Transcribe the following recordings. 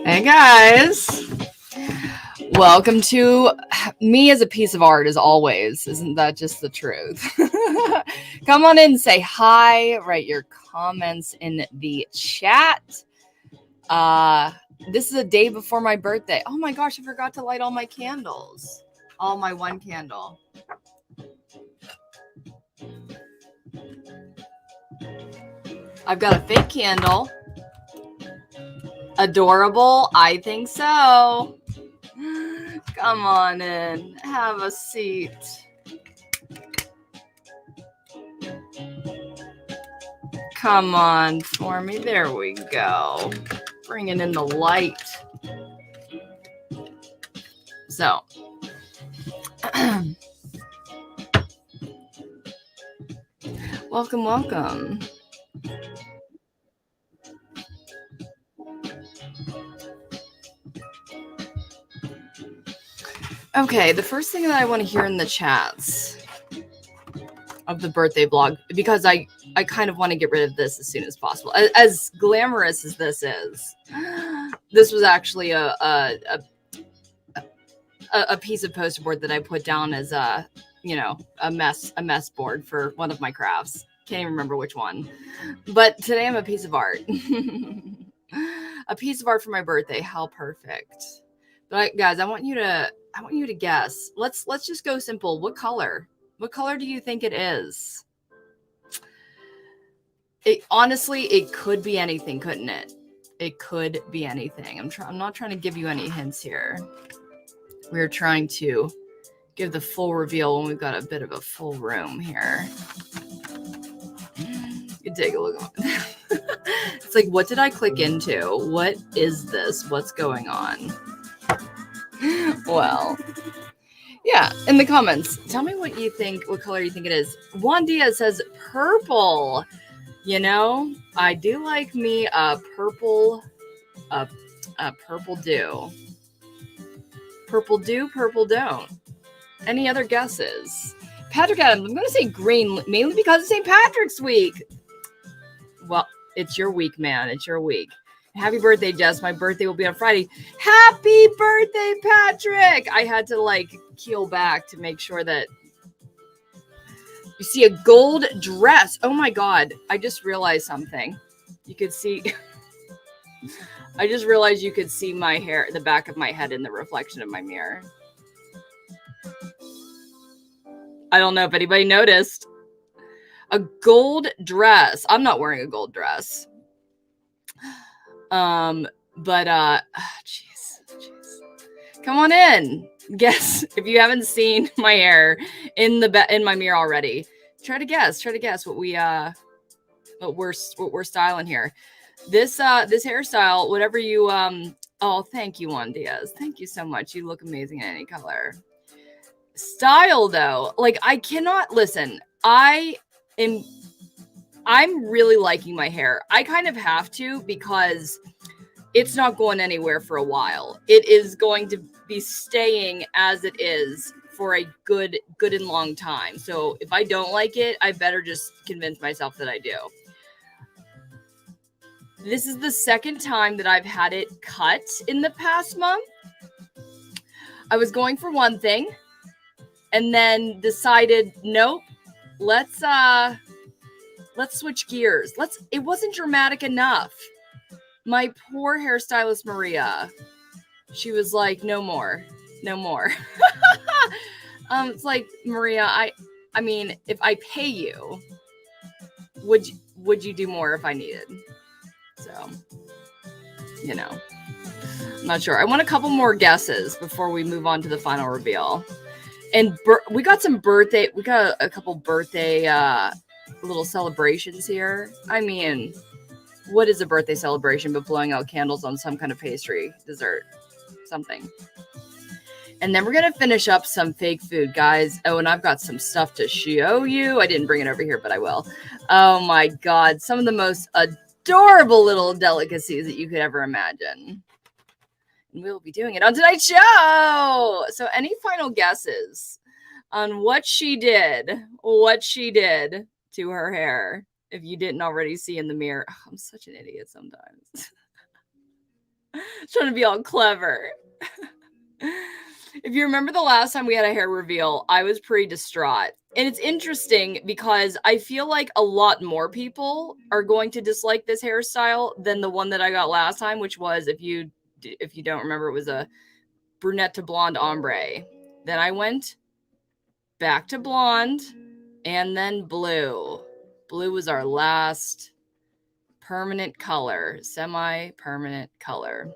Hey guys, welcome to me as a piece of art as always. Isn't that just the truth? Come on in, say hi, write your comments in the chat. This is a day before my birthday. Oh my gosh, I forgot to light all my candles. All my one candle. I've got a fake candle. Adorable, I think so. Come on in, have a seat. Come on for me, there we go. Bringing in the light. So, welcome. Okay, the first thing that I want to hear in the chats of the birthday vlog, because I kind of want to get rid of this as soon as possible. As glamorous as this is, this was actually a piece of poster board that I put down as a mess board for one of my crafts. Can't even remember which one, but today I'm a piece of art. A piece of art for my birthday. How perfect! But guys, I want you to guess. Let's just go simple. What color? What color do you think it is? Honestly, it could be anything, couldn't it? It could be anything. I'm not trying to give you any hints here. We're trying to give the full reveal when we've got a bit of a full room here. You take a look. It's like, what did I click into? What is this? What's going on? Well, yeah, in the comments, tell me what you think, what color you think it is. Juan Diaz says purple. You know, I do like me a purple dew. Purple do, purple don't. Any other guesses? Patrick Adams, I'm going to say green, mainly because it's St. Patrick's week. Well, it's your week, man. It's your week. Happy birthday, Jess. My birthday will be on Friday. Happy birthday, Patrick. I had to keel back to make sure that you see a gold dress. Oh my God. I just realized something. You could see, I just realized you could see my hair, the back of my head in the reflection of my mirror. I don't know if anybody noticed. A gold dress. I'm not wearing a gold dress. Jeez. Come on in. Guess if you haven't seen my hair in my mirror already. Try to guess what we're styling here. This hairstyle, whatever you oh, thank you, Juan Diaz. Thank you so much. You look amazing in any color. Style though, I cannot listen. I'm really liking my hair. I kind of have to because it's not going anywhere for a while. It is going to be staying as it is for a good and long time. So if I don't like it, I better just convince myself that I do. This is the second time that I've had it cut in the past month. I was going for one thing and then decided, nope, let's switch gears. It wasn't dramatic enough. My poor hairstylist, Maria, she was like, no more. It's like, Maria, I mean, if I pay you, would you do more if I needed? So, I'm not sure. I want a couple more guesses before we move on to the final reveal. And we got a couple birthday, little celebrations here. I mean, what is a birthday celebration but blowing out candles on some kind of pastry, dessert, something? And then we're going to finish up some fake food, guys. Oh, and I've got some stuff to show you. I didn't bring it over here, but I will. Oh my God. Some of the most adorable little delicacies that you could ever imagine. And we'll be doing it on tonight's show. So any final guesses on what she did to her hair, if you didn't already see in the mirror? Oh, I'm such an idiot sometimes. Trying to be all clever. If you remember the last time we had a hair reveal, I was pretty distraught. And it's interesting because I feel like a lot more people are going to dislike this hairstyle than the one that I got last time, which was, if you don't remember, it was a brunette to blonde ombre. Then I went back to blonde and then blue. Blue was our last permanent color, semi-permanent color.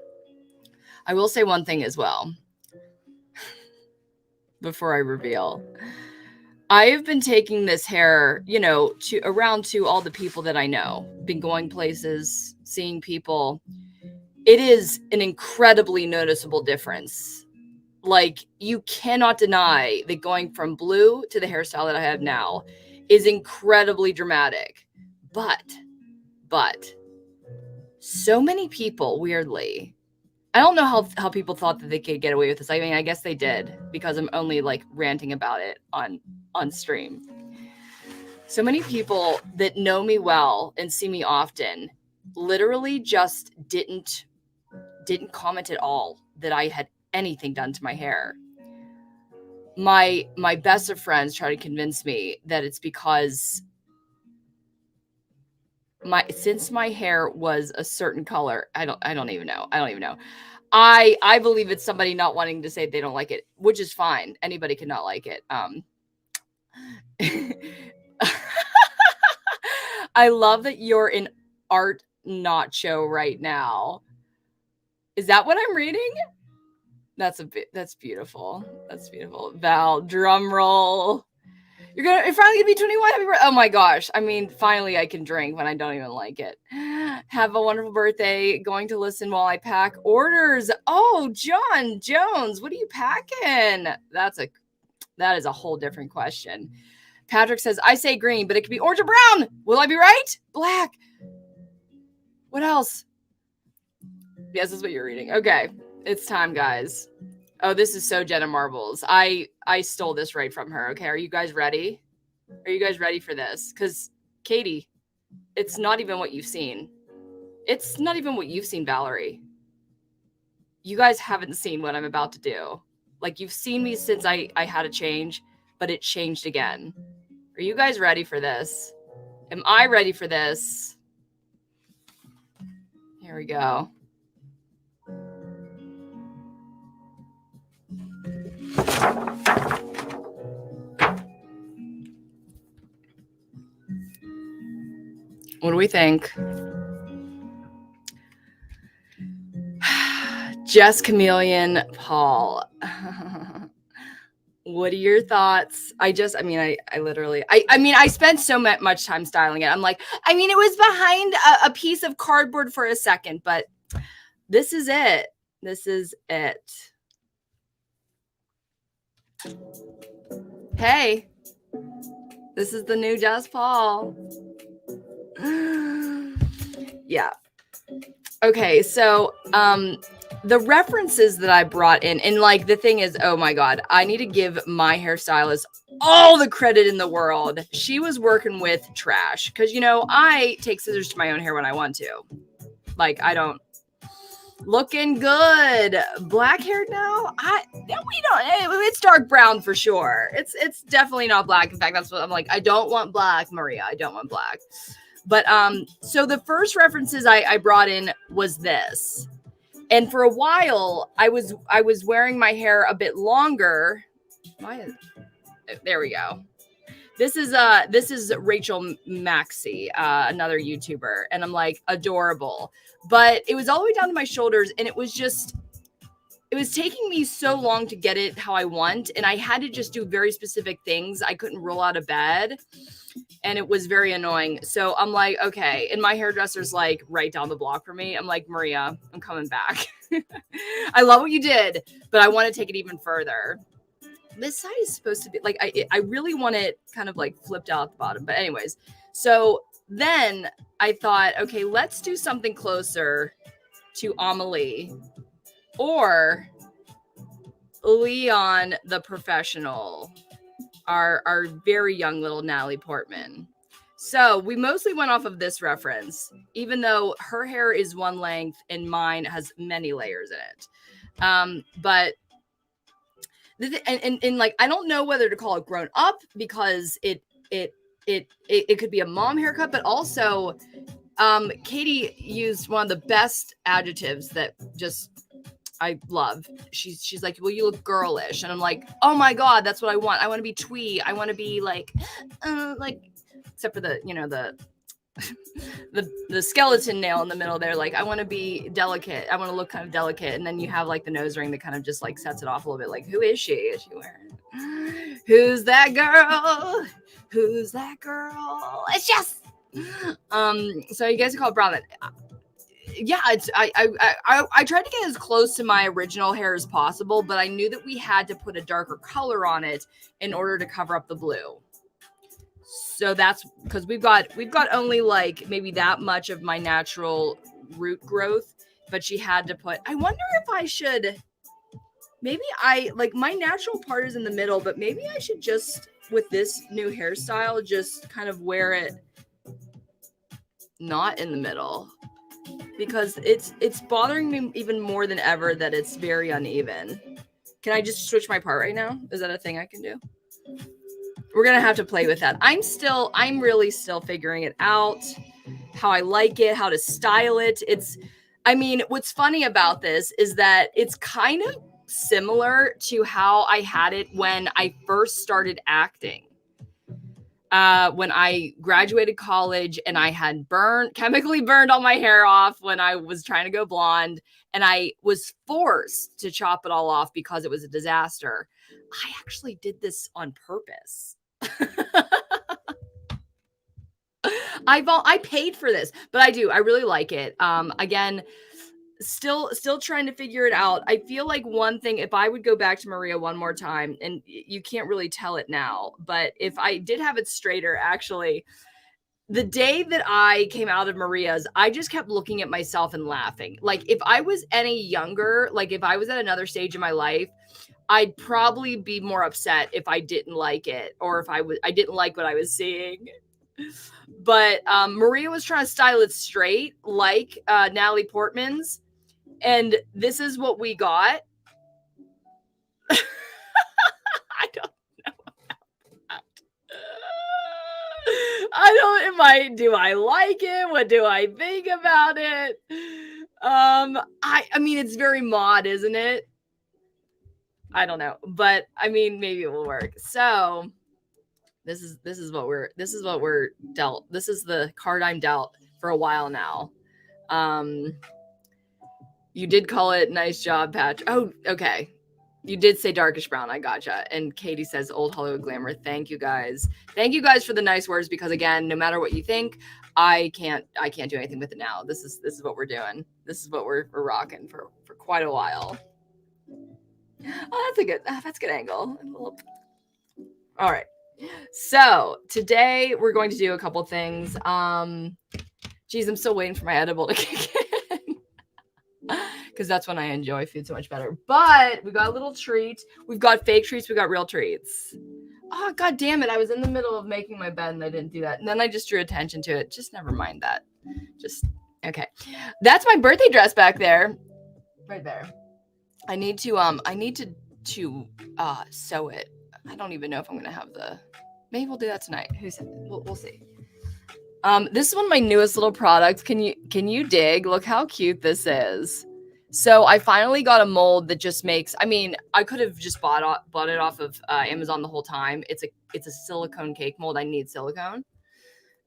I will say one thing as well before I reveal. I have been taking this hair, to all the people that I know, been going places, seeing people. It is an incredibly noticeable difference. Like, you cannot deny that going from blue to the hairstyle that I have now is incredibly dramatic. But so many people, weirdly, I don't know how people thought that they could get away with this. I mean, I guess they did, because I'm only like ranting about it on stream. So many people that know me well and see me often literally just didn't comment at all that I had anything done to my hair. My best of friends try to convince me that it's because since my hair was a certain color, I don't even know. I believe it's somebody not wanting to say they don't like it, which is fine. Anybody can not like it. I love that you're in art nacho right now. Is that what I'm reading? That's beautiful. That's beautiful. Val, drum roll. You're finally gonna be 21. Happy birthday. Oh my gosh. I mean, finally I can drink when I don't even like it. Have a wonderful birthday. Going to listen while I pack orders. Oh, John Jones, what are you packing? That is a whole different question. Patrick says, I say green, but it could be orange or brown. Will I be right? Black. What else? Yes, that's what you're reading. Okay. It's time, guys. Oh, this is so Jenna Marbles. I stole this right from her. Okay, are you guys ready? Are you guys ready for this? Because, Katie, it's not even what you've seen. It's not even what you've seen, Valerie. You guys haven't seen what I'm about to do. Like, you've seen me since I had a change, but it changed again. Are you guys ready for this? Am I ready for this? Here we go. What do we think? Jess Chameleon Paul. What are your thoughts? I spent so much time styling it. I'm like, it was behind a piece of cardboard for a second, but this is it. This is it. Hey, this is the new Jess Paul. Yeah. Okay, so the references that I brought in, and like the thing is, oh my God, I need to give my hairstylist all the credit in the world. She was working with trash because, I take scissors to my own hair when I want to. Like, I don't. Looking good. Black hair now? We don't. It's dark brown for sure. It's definitely not black. In fact, that's what I'm like. I don't want black, Maria. I don't want black. But so the first references I brought in was this. And for a while, I was wearing my hair a bit longer. There we go. This is Rachel Maxey, another YouTuber, and I'm like, adorable. But it was all the way down to my shoulders, and it was taking me so long to get it how I want, and I had to just do very specific things. I couldn't roll out of bed, and it was very annoying. So I'm like, okay. And my hairdresser's like right down the block from me. I'm like, Maria, I'm coming back. I love what you did, but I want to take it even further. This side is supposed to be like, I really want it kind of like flipped out at the bottom. But anyways, so then I thought, okay, let's do something closer to Amelie or Leon the Professional, our very young little Natalie Portman. So we mostly went off of this reference, even though her hair is one length and mine has many layers in it. But and like, I don't know whether to call it grown up because it could be a mom haircut, but also Katie used one of the best adjectives that just I love. She's like, well, you look girlish. And I'm like, oh my God, that's what I want. I want to be twee. I want to be like, except for the, you know, the skeleton nail in the middle there. Like, I want to be delicate. I want to look kind of delicate. And then you have like the nose ring that kind of just like sets it off a little bit. Like, who is she? Is she wearing? Who's that girl? Who's that girl? It's just, so you guys call it brown. Yeah, I tried to get as close to my original hair as possible, but I knew that we had to put a darker color on it in order to cover up the blue. So that's because we've got only like maybe that much of my natural root growth, but she had to put, I wonder if I should, maybe I like my natural part is in the middle, but maybe I should just, with this new hairstyle, just kind of wear it not in the middle, because it's bothering me even more than ever that it's very uneven. Can I just switch my part right now? Is that a thing I can do? We're gonna have to play with that. I'm really still figuring it out, how I like it, how to style it. I mean, what's funny about this is that it's kind of similar to how I had it when I first started acting. When I graduated college and I had chemically burned all my hair off when I was trying to go blonde, and I was forced to chop it all off because it was a disaster. I actually did this on purpose. I paid for this, but I really like it. Again, still trying to figure it out. I feel like one thing, if I would go back to Maria one more time, and you can't really tell it now, but if I did have it straighter, actually, the day that I came out of Maria's, I just kept looking at myself and laughing. Like, if I was any younger, like if I was at another stage in my life, I'd probably be more upset if I didn't like it, or if I didn't like what I was seeing. But Maria was trying to style it straight, like Natalie Portman's. And this is what we got. I don't know about that. Do I like it? What do I think about it? I mean, it's very mod, isn't it? I don't know, but I mean, maybe it will work. So this is what we're dealt. This is the card I'm dealt for a while now. You did call it nice job, Patch. Oh, okay. You did say darkish brown. I gotcha. And Katie says old Hollywood glamour. Thank you guys. Thank you guys for the nice words, because again, no matter what you think, I can't do anything with it now. This is what we're doing. This is what we're rocking for quite a while. Oh, that's a good angle. All right. So today we're going to do a couple things. Geez, I'm still waiting for my edible to kick in, because that's when I enjoy food so much better. But we got a little treat. We've got fake treats. We got real treats. Oh, God damn it. I was in the middle of making my bed and I didn't do that. And then I just drew attention to it. Just never mind that. Okay. That's my birthday dress back there. Right there. I need to sew it. I don't even know if I'm going to have maybe we'll do that tonight. We'll see. This is one of my newest little products. Can you dig? Look how cute this is. So I finally got a mold that just makes, I mean, I could have just bought it off of Amazon the whole time. It's a silicone cake mold. I need silicone.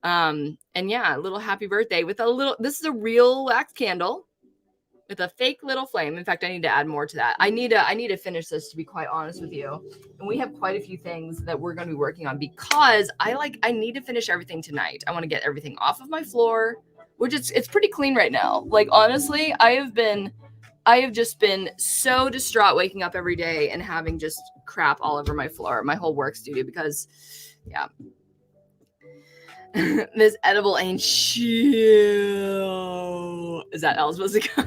And yeah, a little happy birthday with this is a real wax candle with a fake little flame. In fact, I need to add more to that. I need to finish this, to be quite honest with you. And we have quite a few things that we're going to be working on, because I need to finish everything tonight. I want to get everything off of my floor, which it's pretty clean right now. Like, honestly, I have just been so distraught waking up every day and having just crap all over my floor, my whole work studio, because yeah. This edible ain't shit. Is that how it's supposed to go?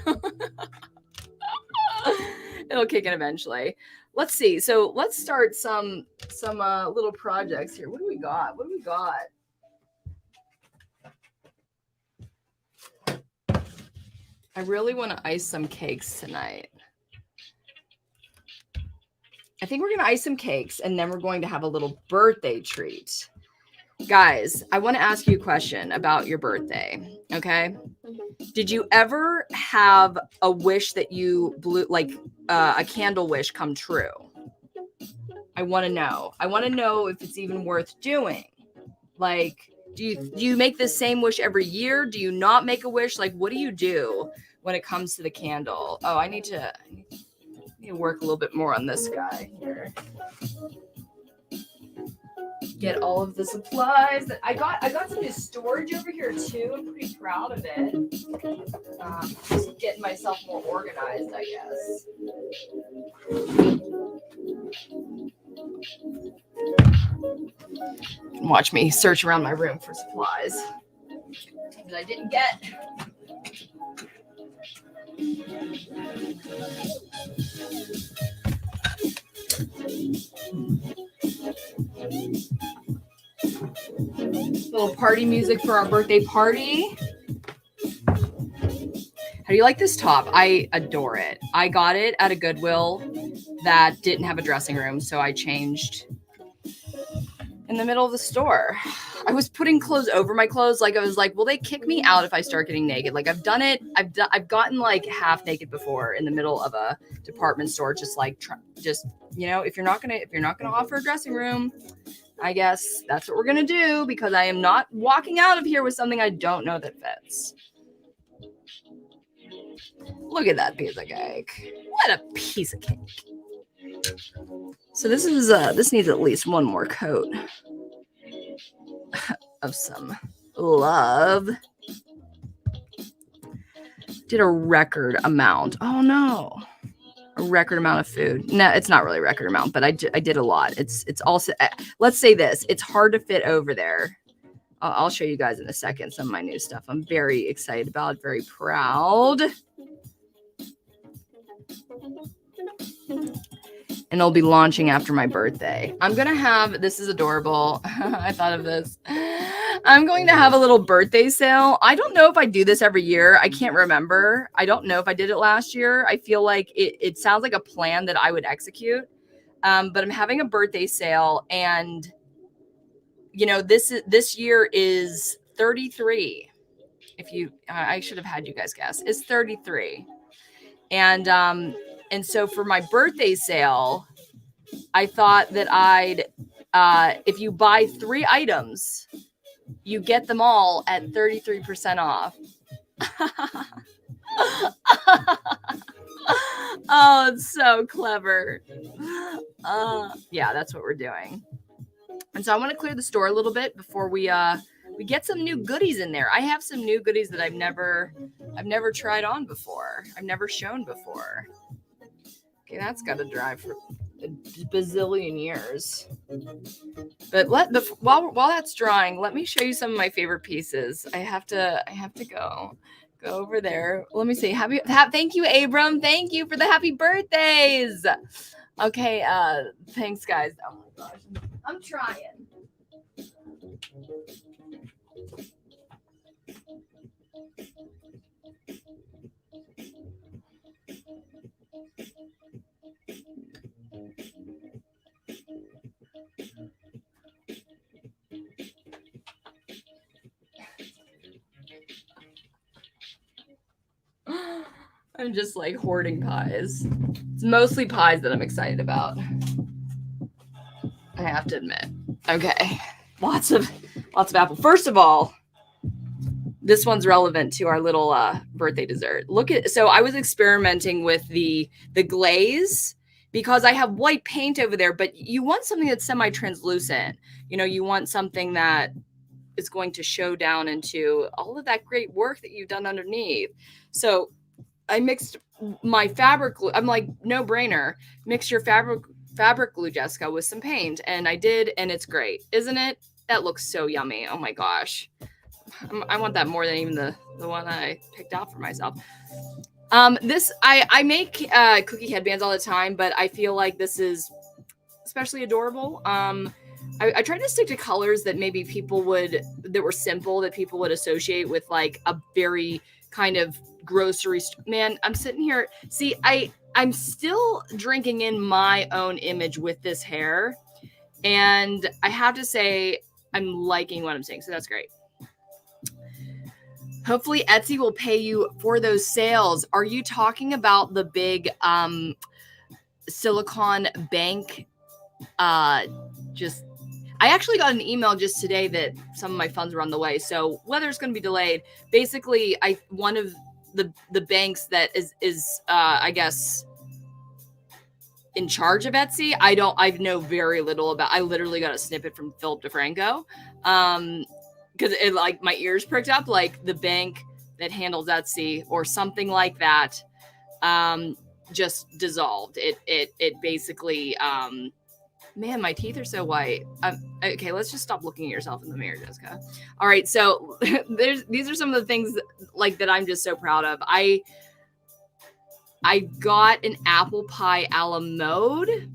It'll kick in eventually. Let's see. So let's start some little projects here. What do we got? I really want to ice some cakes tonight. I think we're going to ice some cakes and then we're going to have a little birthday treat. Guys, I want to ask you a question about your birthday. Okay. Did you ever have a wish that you blew, like a candle wish come true? I want to know. I want to know if it's even worth doing. Like, do you make the same wish every year? Do you not make a wish? Like, what do you do when it comes to the candle? Oh, I need to work a little bit more on this guy here. Get all of the supplies that I got some new storage over here too. I'm pretty proud of it. Just getting myself more organized, I guess. Watch me search around my room for supplies that I didn't get. Little party music for our birthday party. How do you like this top? I adore it. I got it at a Goodwill that didn't have a dressing room, so I changed in the middle of the store. I was putting clothes over my clothes. Like I was like, will they kick me out if I start getting naked? Like I've done it. I've gotten like half naked before in the middle of a department store. Just like, you know, if you're not gonna offer a dressing room, I guess that's what we're gonna do, because I am not walking out of here with something I don't know that fits. Look at that piece of cake. What a piece of cake. So this needs at least one more coat of some love. Did a record amount. Oh no. A record amount of food. No, it's not really a record amount, but I did a lot. It's also, let's say this, it's hard to fit over there. I'll show you guys in a second some of my new stuff. I'm very excited about, very proud. And it'll be launching after my birthday. I'm going to have, this is adorable. I thought of this. I'm going to have a little birthday sale. I don't know if I do this every year. I can't remember. I don't know if I did it last year. I feel like it sounds like a plan that I would execute. But I'm having a birthday sale, and you know, this year is 33. If you, I should have had you guys guess. It's 33. And so for my birthday sale, I thought that if you buy 3 items, you get them all at 33% off. Oh, it's so clever. Yeah, that's what we're doing. And so I want to clear the store a little bit before we get some new goodies in there. I have some new goodies that I've never tried on before. I've never shown before. Okay, that's got to dry for a bazillion years. But while that's drying, let me show you some of my favorite pieces. I have to go over there. Let me see. Thank you, Abram. Thank you for the happy birthdays. Okay, thanks, guys. Oh my gosh, I'm trying. I'm just like hoarding pies. It's mostly pies that I'm excited about, I have to admit. Okay, lots of apple. First of all, this one's relevant to our little birthday dessert. So I was experimenting with the glaze, because I have white paint over there, but you want something that's semi-translucent. You know, you want something that is going to show down into all of that great work that you've done underneath. So I mixed my fabric glue. I'm like, no brainer. Mix your fabric glue, Jessica, with some paint. And I did, and it's great. Isn't it? That looks so yummy. Oh my gosh. I want that more than even the one I picked out for myself. I make cookie headbands all the time, but I feel like this is especially adorable. I tried to stick to colors that maybe that were simple, that people would associate with like a very kind of grocery store. Man, I'm sitting here. See, I'm still drinking in my own image with this hair. And I have to say, I'm liking what I'm seeing. So that's great. Hopefully Etsy will pay you for those sales. Are you talking about the big Silicon Bank? I actually got an email just today that some of my funds were on the way. So whether it's going to be delayed, basically, one of the banks that is I guess in charge of Etsy. I know very little about. I literally got a snippet from Philip DeFranco, because it like my ears pricked up. Like the bank that handles Etsy or something like that, just dissolved. It basically. Man, my teeth are so white. Okay, let's just stop looking at yourself in the mirror, Jessica. All right, so these are some of the things that I'm just so proud of. I got an apple pie a la mode.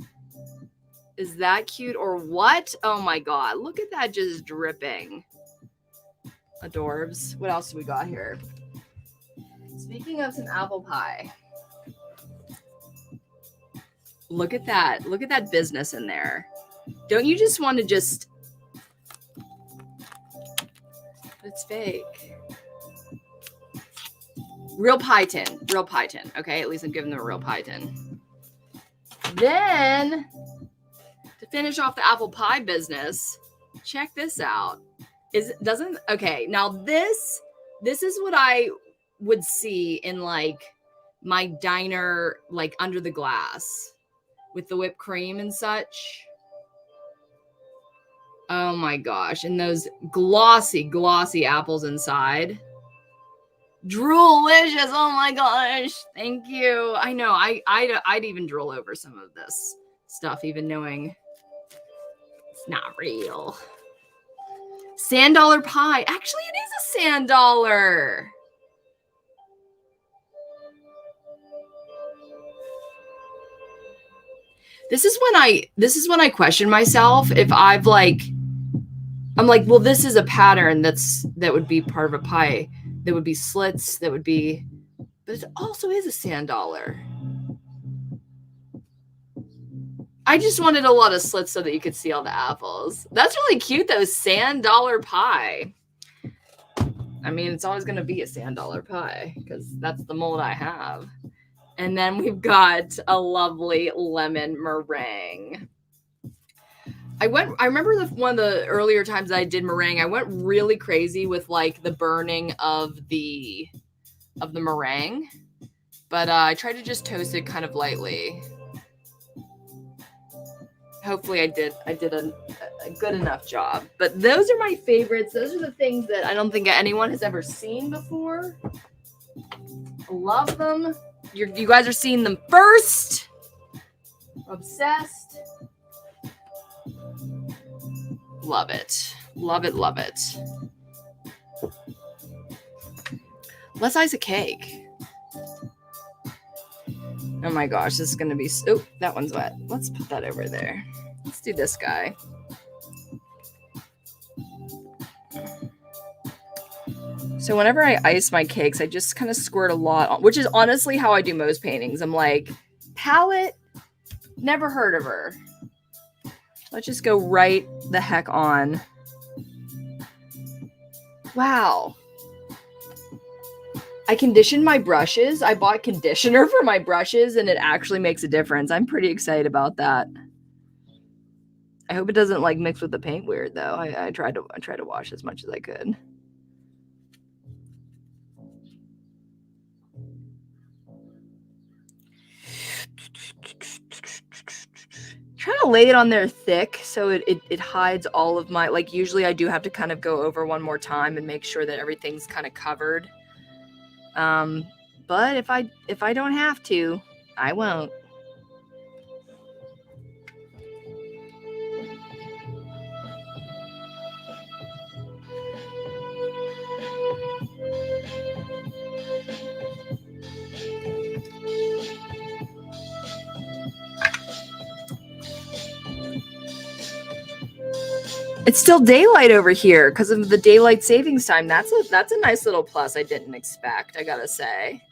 Is that cute or what? Oh my god, look at that just dripping. Adorbs. What else do we got here? Speaking of some apple pie. Look at that. Look at that business in there. Don't you just want to just... It's fake. Real pie tin. Real pie tin. Okay, at least I'm giving them a real pie tin. Then, to finish off the apple pie business, check this out. Okay, now this is what I would see in like my diner, like under the glass. With the whipped cream and such. Oh my gosh. And those glossy, glossy apples inside. Droolicious. Oh my gosh. Thank you. I know. I'd even drool over some of this stuff, even knowing it's not real. Sand dollar pie. Actually, it is a sand dollar. This is when I question myself if I'm like, well, this is a pattern that would be part of a pie. There would be slits, but it also is a sand dollar. I just wanted a lot of slits so that you could see all the apples. That's really cute though, sand dollar pie. I mean, it's always going to be a sand dollar pie because that's the mold I have. And then we've got a lovely lemon meringue. I remember one of the earlier times I did meringue, I went really crazy with like the burning of the meringue, but I tried to just toast it kind of lightly. Hopefully I did a good enough job. But those are my favorites. Those are the things that I don't think anyone has ever seen before. Love them. You guys are seeing them first. Obsessed. Love it. Love it. Love it. Let's ice a cake. Oh my gosh, this is going to be... Oh, that one's wet. Let's put that over there. Let's do this guy. So whenever I ice my cakes, I just kind of squirt a lot on, which is honestly how I do most paintings. I'm like, palette, never heard of her. Let's just go right the heck on. Wow. I conditioned my brushes. I bought conditioner for my brushes and it actually makes a difference. I'm pretty excited about that. I hope it doesn't like mix with the paint weird though. I tried to wash as much as I could. Trying to lay it on there thick so it hides all of my, like usually I do have to kind of go over one more time and make sure that everything's kind of covered. But if I don't have to, I won't. It's still daylight over here because of the daylight savings time. That's a nice little plus I didn't expect, I gotta say.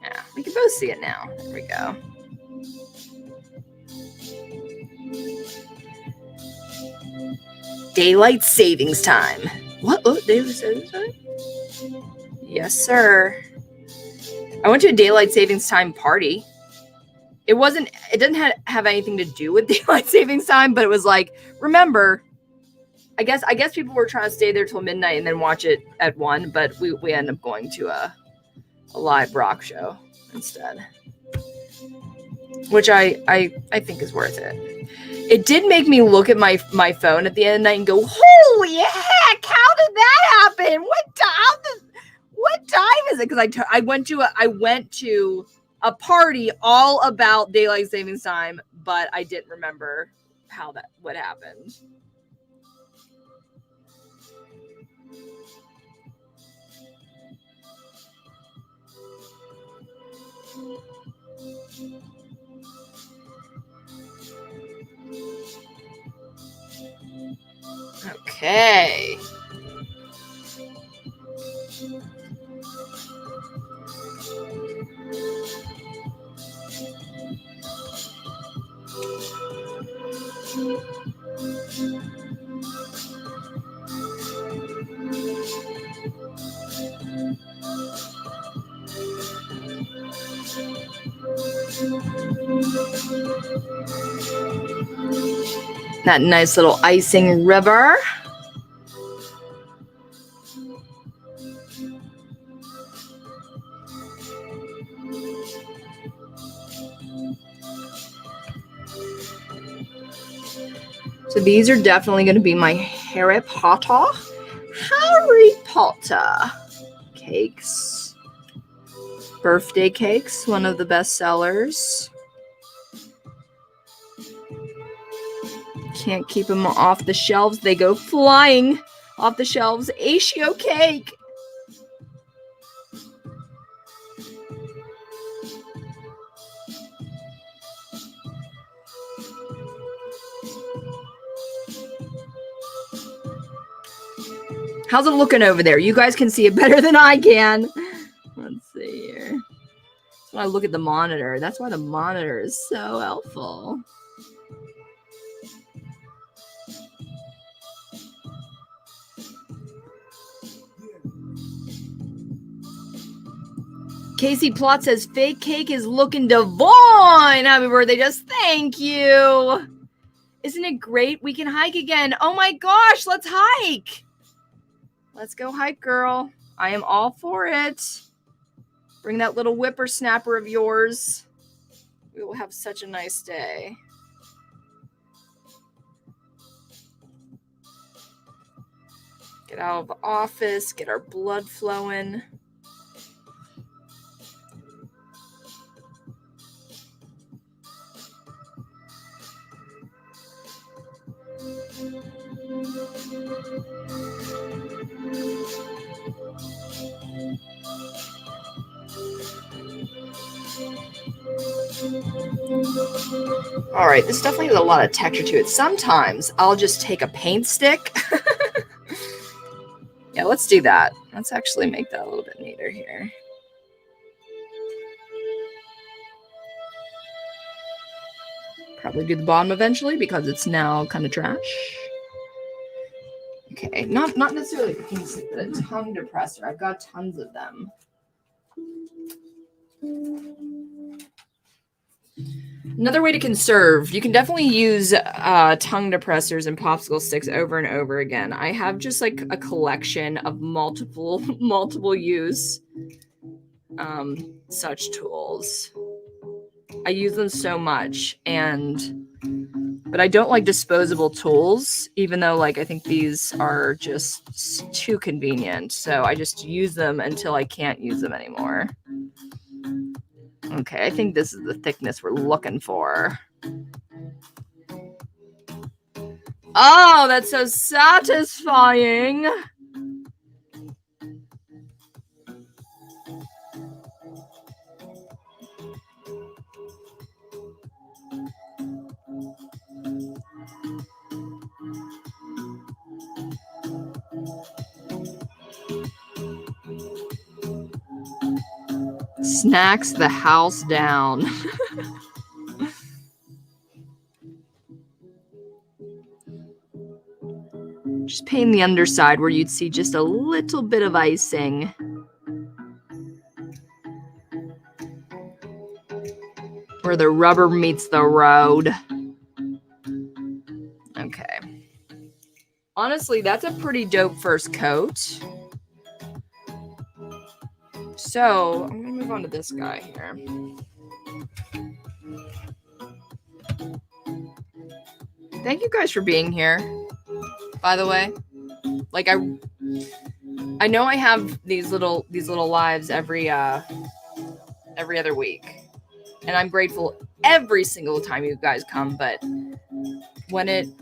Yeah, we can both see it now. There we go. Daylight savings time. What? Oh, daylight savings time? Yes, sir. I went to a daylight savings time party. It didn't have anything to do with daylight savings time, but it was like, remember, I guess people were trying to stay there till midnight and then watch it at 1, but we ended up going to a live rock show instead, which I think is worth it. It did make me look at my phone at the end of the night and go, holy heck, how did that happen? What time is it? Because I went to a party all about daylight savings time, but I didn't remember what happened. Okay. That nice little icing river. So these are definitely going to be my Harry Potter cakes. Birthday cakes, one of the best sellers. Can't keep them off the shelves. They go flying off the shelves. Ashio cake. How's it looking over there? You guys can see it better than I can. Let's see here. That's why I look at the monitor. That's why the monitor is so helpful. Casey Plot says, fake cake is looking divine. Happy birthday, just thank you. Isn't it great? We can hike again. Oh my gosh, let's hike. Let's go hike, girl. I am all for it. Bring that little whippersnapper of yours. We will have such a nice day. Get out of the office, get our blood flowing. All right, this definitely has a lot of texture to it. Sometimes I'll just take a paint stick. Yeah, let's do that. Let's actually make that a little bit neater here. Probably do the bottom eventually because it's now kind of trash. Okay, not necessarily a paint stick, but a tongue depressor. I've got tons of them. Another way to conserve, you can definitely use tongue depressors and popsicle sticks over and over again. I have just like a collection of multiple use such tools. I use them so much, but I don't like disposable tools, even though like I think these are just too convenient. So I just use them until I can't use them anymore. Okay, I think this is the thickness we're looking for. Oh, that's so satisfying. Snacks the house down. Just paint the underside where you'd see just a little bit of icing. Where the rubber meets the road. Okay. Honestly, that's a pretty dope first coat. So, I'm going to move on to this guy here. Thank you guys for being here, by the way. Like, I know I have these little lives every other week. And I'm grateful every single time you guys come, but when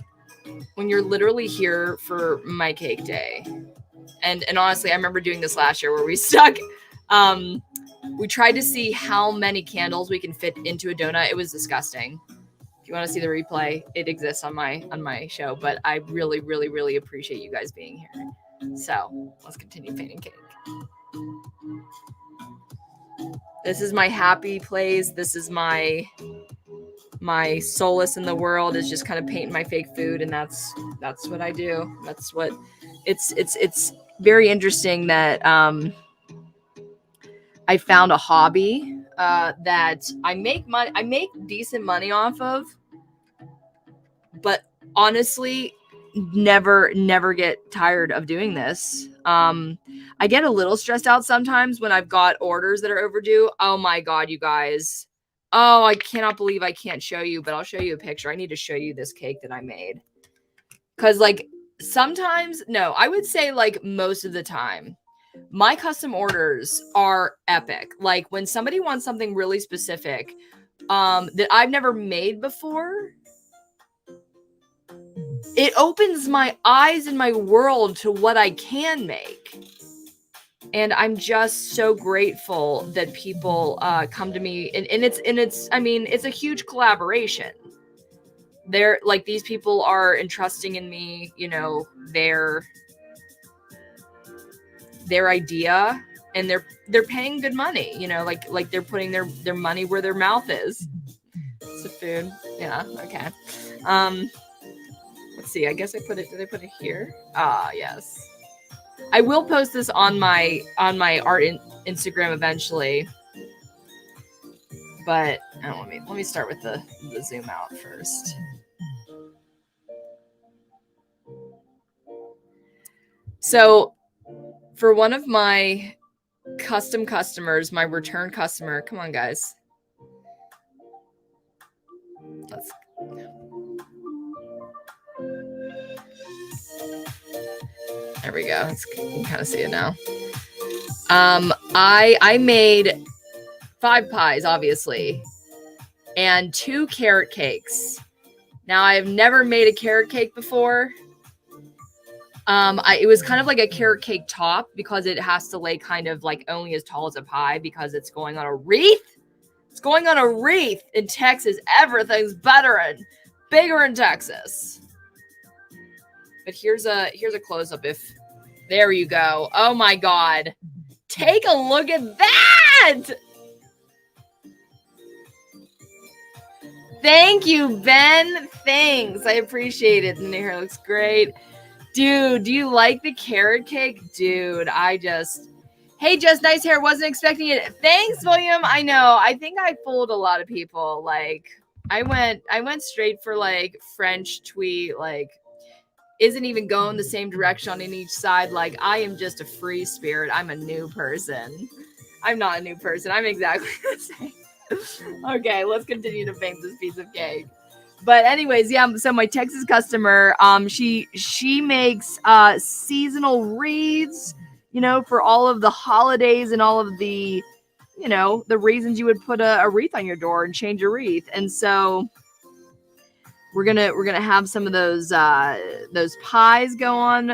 you're literally here for my cake day, and honestly, I remember doing this last year where we we tried to see how many candles we can fit into a donut. It was disgusting. If you want to see the replay, it exists on my show, but I really, really, really appreciate you guys being here. So let's continue painting cake. This is my happy place. This is my solace in the world, is just kind of painting my fake food, and that's what I do. That's what it's very interesting that I found a hobby that I make decent money off of, but honestly never get tired of doing this. I get a little stressed out sometimes when I've got orders that are overdue. Oh my God, you guys. Oh, I cannot believe I can't show you, but I'll show you a picture. I need to show you this cake that I made. Cause like sometimes, no, I would say like most of the time, my custom orders are epic. Like when somebody wants something really specific, that I've never made before, it opens my eyes and my world to what I can make. And I'm just so grateful that people come to me, and it's I mean, it's a huge collaboration. They're like, these people are entrusting in me, you know, their idea, and they're paying good money, you know, like they're putting their money where their mouth is. It's a food. Yeah. Okay. Let's see. I guess did I put it here? Ah, yes. I will post this on my art Instagram eventually. But let me start with the zoom out first. So for one of my custom customers, my return customer, come on guys. There we go. You can kind of see it now. I made 5 pies, obviously, and 2 carrot cakes. Now, I have never made a carrot cake before. It was kind of like a carrot cake top because it has to lay kind of like only as tall as a pie because it's going on a wreath. It's going on a wreath in Texas. Everything's better and bigger in Texas. But here's a close-up. There you go. Oh my God. Take a look at that. Thank you, Ben. Thanks. I appreciate it. And the hair looks great. Dude, do you like the carrot cake? Dude, hey, just nice hair. Wasn't expecting it. Thanks, William. I know. I think I fooled a lot of people. Like, I went straight for like French tweet, like, isn't even going the same direction on each side. Like, I am just a free spirit. I'm a new person. I'm not a new person. I'm exactly the same. Okay, let's continue to paint this piece of cake. But anyways, yeah, so my Texas customer, she makes seasonal wreaths, you know, for all of the holidays and all of the, you know, the reasons you would put a wreath on your door and change your wreath. And so we're gonna have some of those pies go on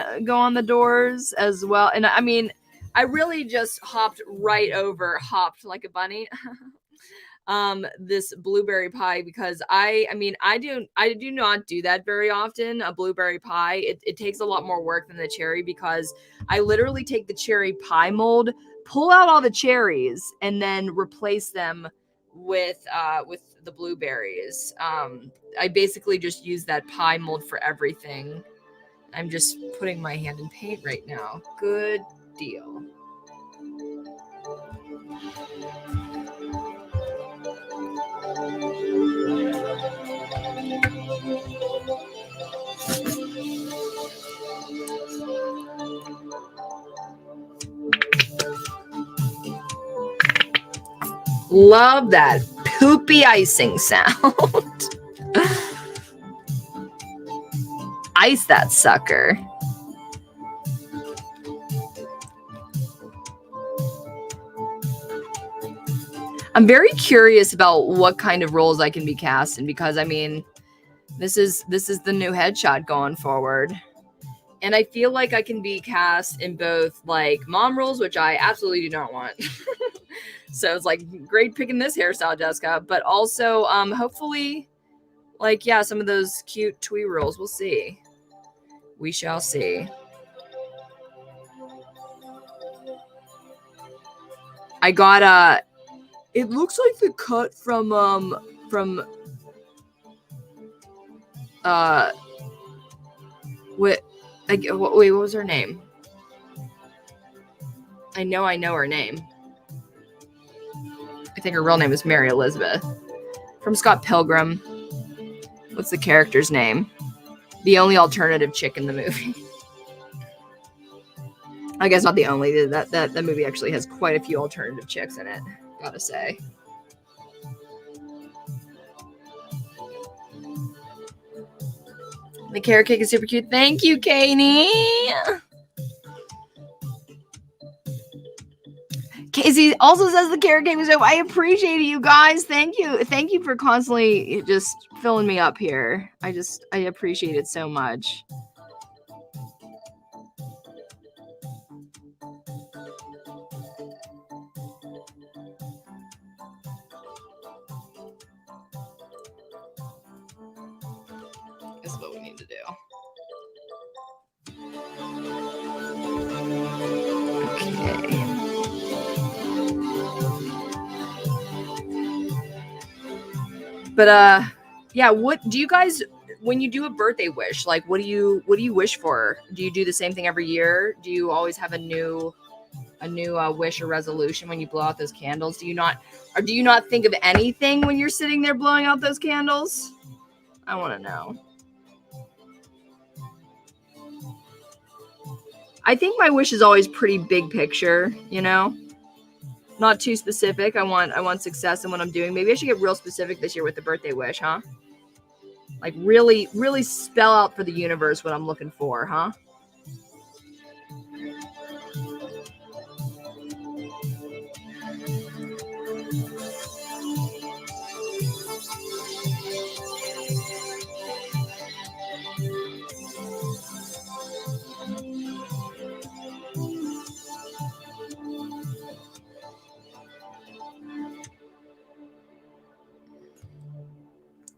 the doors as well. And I mean, I really just hopped like a bunny. this blueberry pie because I do not do that very often. A blueberry pie, it takes a lot more work than the cherry because I literally take the cherry pie mold, pull out all the cherries, and then replace them with the blueberries. I basically just use that pie mold for everything. I'm just putting my hand in paint right now. Good deal. Love that poopy icing sound. Ice that sucker. I'm very curious about what kind of roles I can be cast in because I mean, this is the new headshot going forward. And I feel like I can be cast in both like mom roles, which I absolutely do not want. So it's like great picking this hairstyle, Jessica, but also hopefully like yeah, some of those cute twee roles. We'll see. We shall see. I got it looks like the cut from what wait, what was her name? I know her name. I think her real name is Mary Elizabeth. From Scott Pilgrim. What's the character's name? The only alternative chick in the movie. I guess not the only. That movie actually has quite a few alternative chicks in it, gotta say. The carrot cake is super cute. Thank you, Katie. Casey also says the carrot cake was dope. I appreciate it, you guys. Thank you. Thank you for constantly just filling me up here. I appreciate it so much. This is what we need to do. Okay. But yeah, what do you guys when you do a birthday wish, like what do you wish for? Do you do the same thing every year? Do you always have a new wish or resolution when you blow out those candles? Do you not think of anything when you're sitting there blowing out those candles? I want to know. I think my wish is always pretty big picture, you know? Not too specific. I want success in what I'm doing. Maybe I should get real specific this year with the birthday wish, huh? Like really, really spell out for the universe what I'm looking for, huh?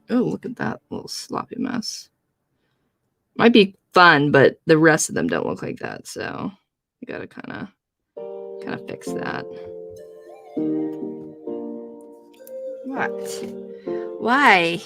Oh, look at that little sloppy mess. Might be fun, but the rest of them don't look like that, so you gotta kind of fix that. What? Why?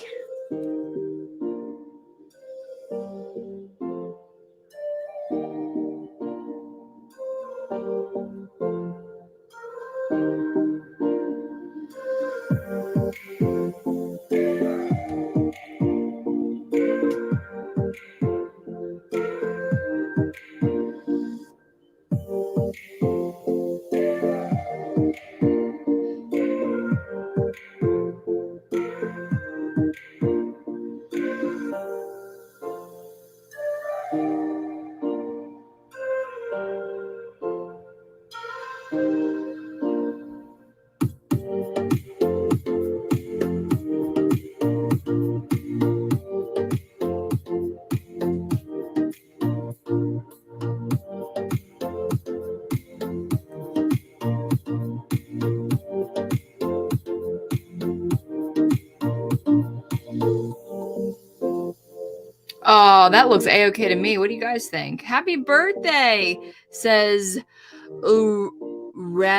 Oh, that looks a-okay to me. What do you guys think? Happy birthday, says Refavigdo.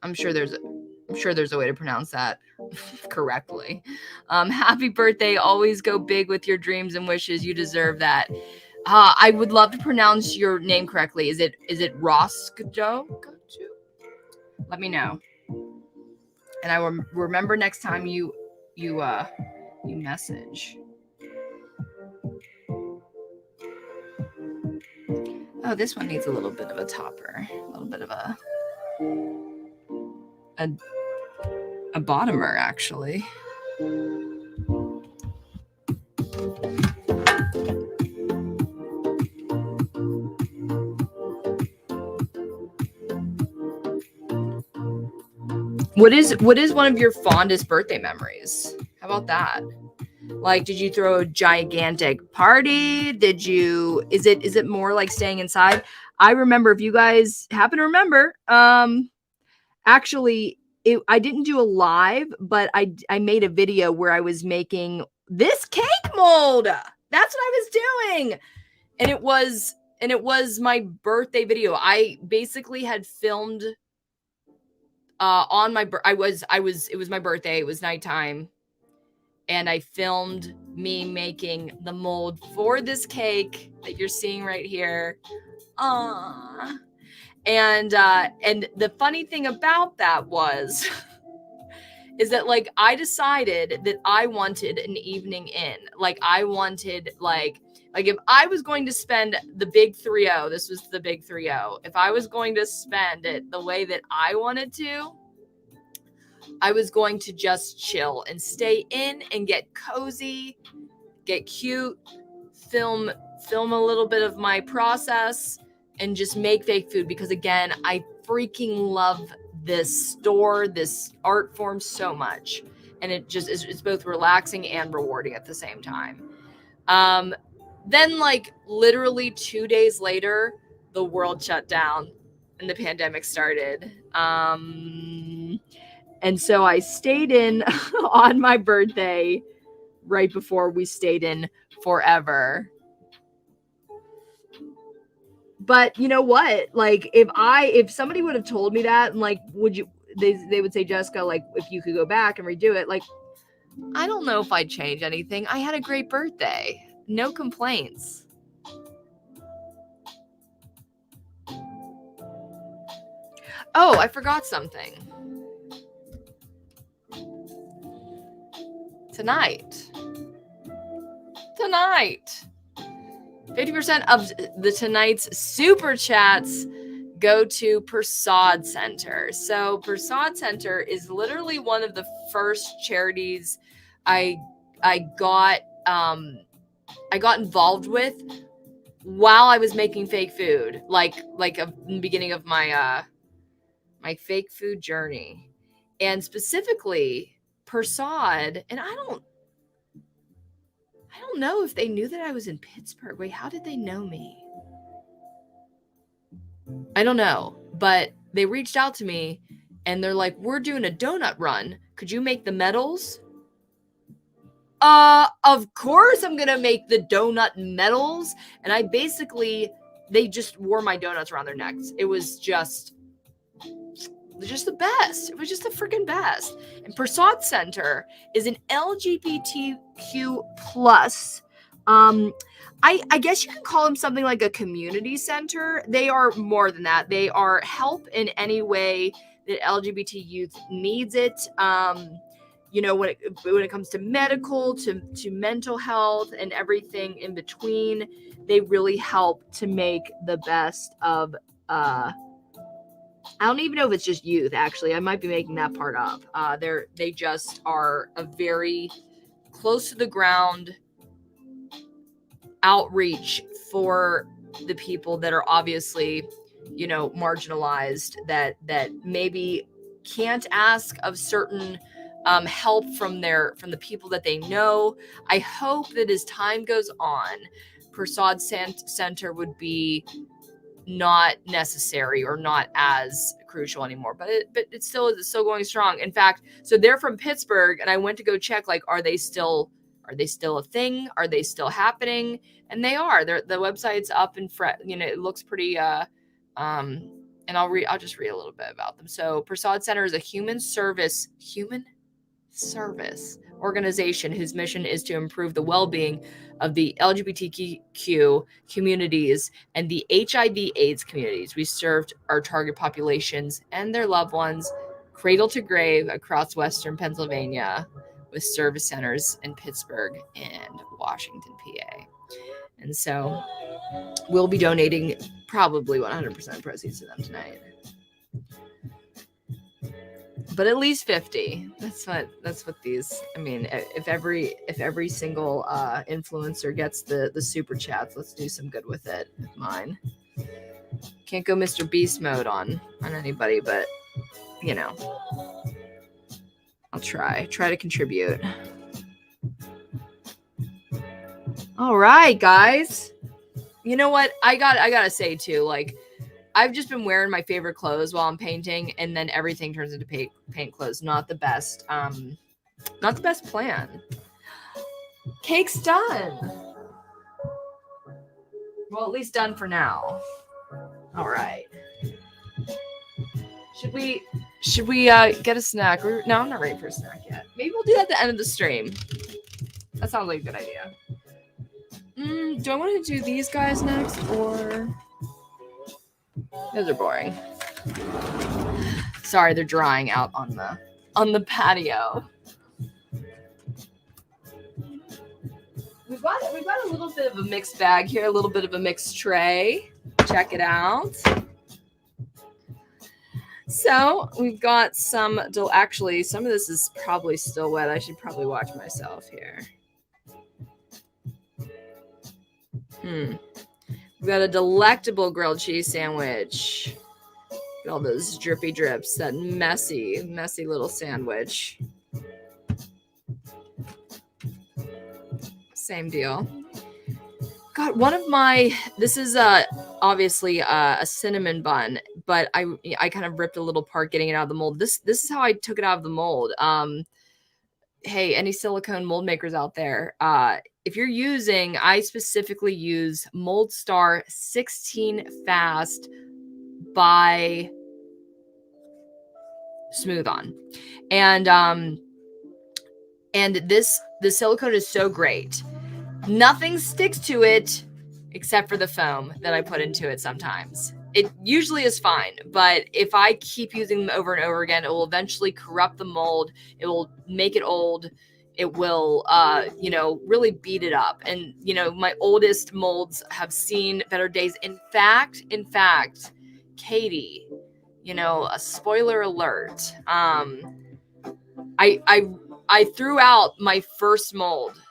I'm sure there's a way to pronounce that correctly. Happy birthday. Always go big with your dreams and wishes. You deserve that. I would love to pronounce your name correctly. Is it Roscoe? Let me know. And I will remember next time you message. Oh, this one needs a little bit of a topper, a little bit of a bottomer, actually. What is one of your fondest birthday memories? How about that? Like, did you throw a gigantic party? Is it more like staying inside? I remember, if you guys happen to remember, actually, I didn't do a live, but I made a video where I was making this cake mold. That's what I was doing. And it was my birthday video. I basically had filmed on my it was my birthday. It was nighttime. And I filmed me making the mold for this cake that you're seeing right here. And the funny thing about that is that, like, I decided that I wanted an evening in. Like, I wanted, like if I was going to spend the big 3-0, this was the big 3-0. If I was going to spend it the way that I wanted to, I was going to just chill and stay in and get cozy, get cute, film a little bit of my process, and just make fake food. Because again, I freaking love this store, this art form so much. And it's both relaxing and rewarding at the same time. Then, like, literally 2 days later, the world shut down and the pandemic started. And so I stayed in on my birthday right before we stayed in forever. But you know what? Like, if somebody would have told me that, and like, they would say, Jessica, like, if you could go back and redo it, like, I don't know if I'd change anything. I had a great birthday. No complaints. Oh, I forgot something. Tonight, 50% of tonight's super chats go to Persad Center. So Persad Center is literally one of the first charities I got involved with while I was making fake food, like in the beginning of my my fake food journey. And specifically Persad, and I don't know if they knew that I was in Pittsburgh. Wait, how did they know me? I don't know, but they reached out to me and they're like, we're doing a donut run. Could you make the medals? Of course I'm going to make the donut medals. And they just wore my donuts around their necks. It was just the best. It was just the freaking best. And Persad Center is an LGBTQ plus. I guess you can call them something like a community center. They are more than that. They are help in any way that LGBT youth needs it. You know, when it comes to medical, to mental health, and everything in between, they really help to make the best of. I don't even know if it's just youth. Actually, I might be making that part up. They just are a very close to the ground outreach for the people that are obviously, you know, marginalized, that maybe can't ask of certain help from the people that they know. I hope that as time goes on, Persad Center would be not necessary or not as crucial anymore, but it's still going strong. In fact, so they're from Pittsburgh, and I went to go check, like, are they still Are they still a thing? Are they still happening? And they are. The website's up and it looks pretty and I'll just read a little bit about them. So Persad Center is a human service organization whose mission is to improve the well-being of the LGBTQ communities and the HIV/AIDS communities. We served our target populations and their loved ones cradle to grave across Western Pennsylvania with service centers in Pittsburgh and Washington, PA. And so we'll be donating probably 100% proceeds to them tonight. But at least 50. That's what these. I mean, if every single influencer gets the super chats, let's do some good with it. Mine can't go Mr. Beast mode on anybody, but you know, I'll try to contribute. All right, guys. You know what? I gotta say too, like, I've just been wearing my favorite clothes while I'm painting, and then everything turns into paint clothes. Not the best plan. Cake's done. Well, at least done for now. All right. Should we get a snack? No, I'm not ready for a snack yet. Maybe we'll do that at the end of the stream. That sounds like a good idea. Do I want to do these guys next, or those are boring? Sorry, they're drying out on the patio. We've got a little bit of a mixed bag here, a little bit of a mixed tray. Check it out. So we've got actually, some of this is probably still wet. I should probably watch myself here. We've got a delectable grilled cheese sandwich. Got all those drippy drips, that messy little sandwich. Same deal. Got this is obviously a cinnamon bun, but I kind of ripped a little part getting it out of the mold. This is how I took it out of the mold. Hey, any silicone mold makers out there, if you're I specifically use Mold Star 16 Fast by Smooth On. And the silicone is so great. Nothing sticks to it except for the foam that I put into it sometimes. It usually is fine, but if I keep using them over and over again, it will eventually corrupt the mold. It will make it old. It will, really beat it up. And, my oldest molds have seen better days. In fact, Katie, a spoiler alert. I threw out my first mold,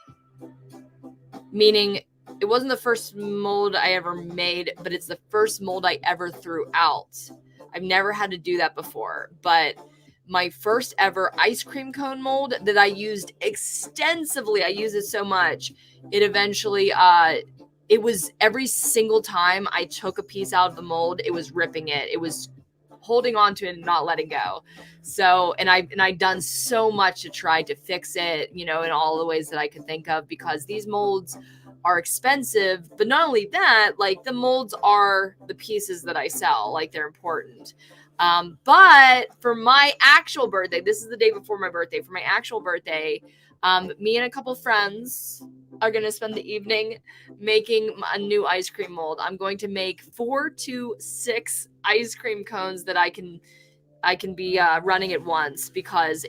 meaning it wasn't the first mold I ever made, but it's the first mold I ever threw out. I've never had to do that before, but my first ever ice cream cone mold that I used extensively, I use it so much, it eventually, it was every single time I took a piece out of the mold, it was ripping it. It was holding on to it and not letting go. So, and I'd done so much to try to fix it, in all the ways that I could think of, because these molds are expensive. But not only that, like, the molds are the pieces that I sell, like, they're important. But for my actual birthday, this is the day before my birthday, for my actual birthday, me and a couple friends are going to spend the evening making a new ice cream mold. I'm going to make 4 to 6 ice cream cones that I can be running at once, because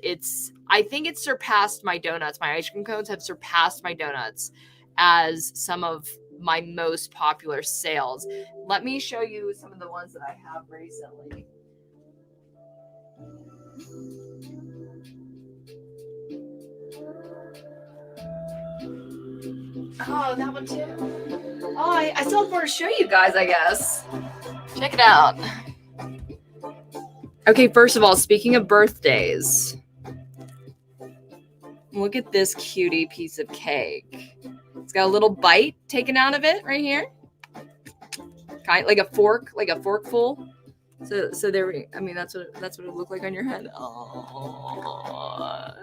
I think it's surpassed my donuts. My ice cream cones have surpassed my donuts as some of my most popular sales. Let me show you some of the ones that I have recently. Oh, that one too. Oh, I still have more to show you guys, I guess. Check it out. Okay, first of all, speaking of birthdays, look at this cutie piece of cake. It's got a little bite taken out of it right here. Kind of like a forkful. So there we, I mean, that's what it looked like on your head. Oh,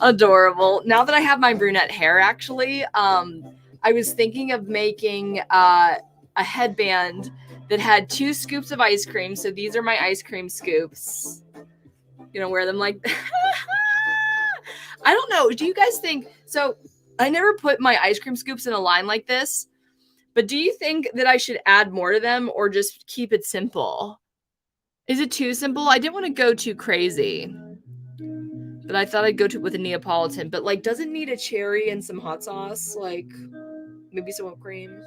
adorable. Now that I have my brunette hair, actually, I was thinking of making a headband that had 2 scoops of ice cream. So these are my ice cream scoops. You know, wear them like, I don't know. Do you guys think, so I never put my ice cream scoops in a line like this, but do you think that I should add more to them or just keep it simple? Is it too simple? I didn't want to go too crazy, but I thought I'd go with a Neapolitan, but like, does it need a cherry and some hot sauce? Like maybe some whipped cream?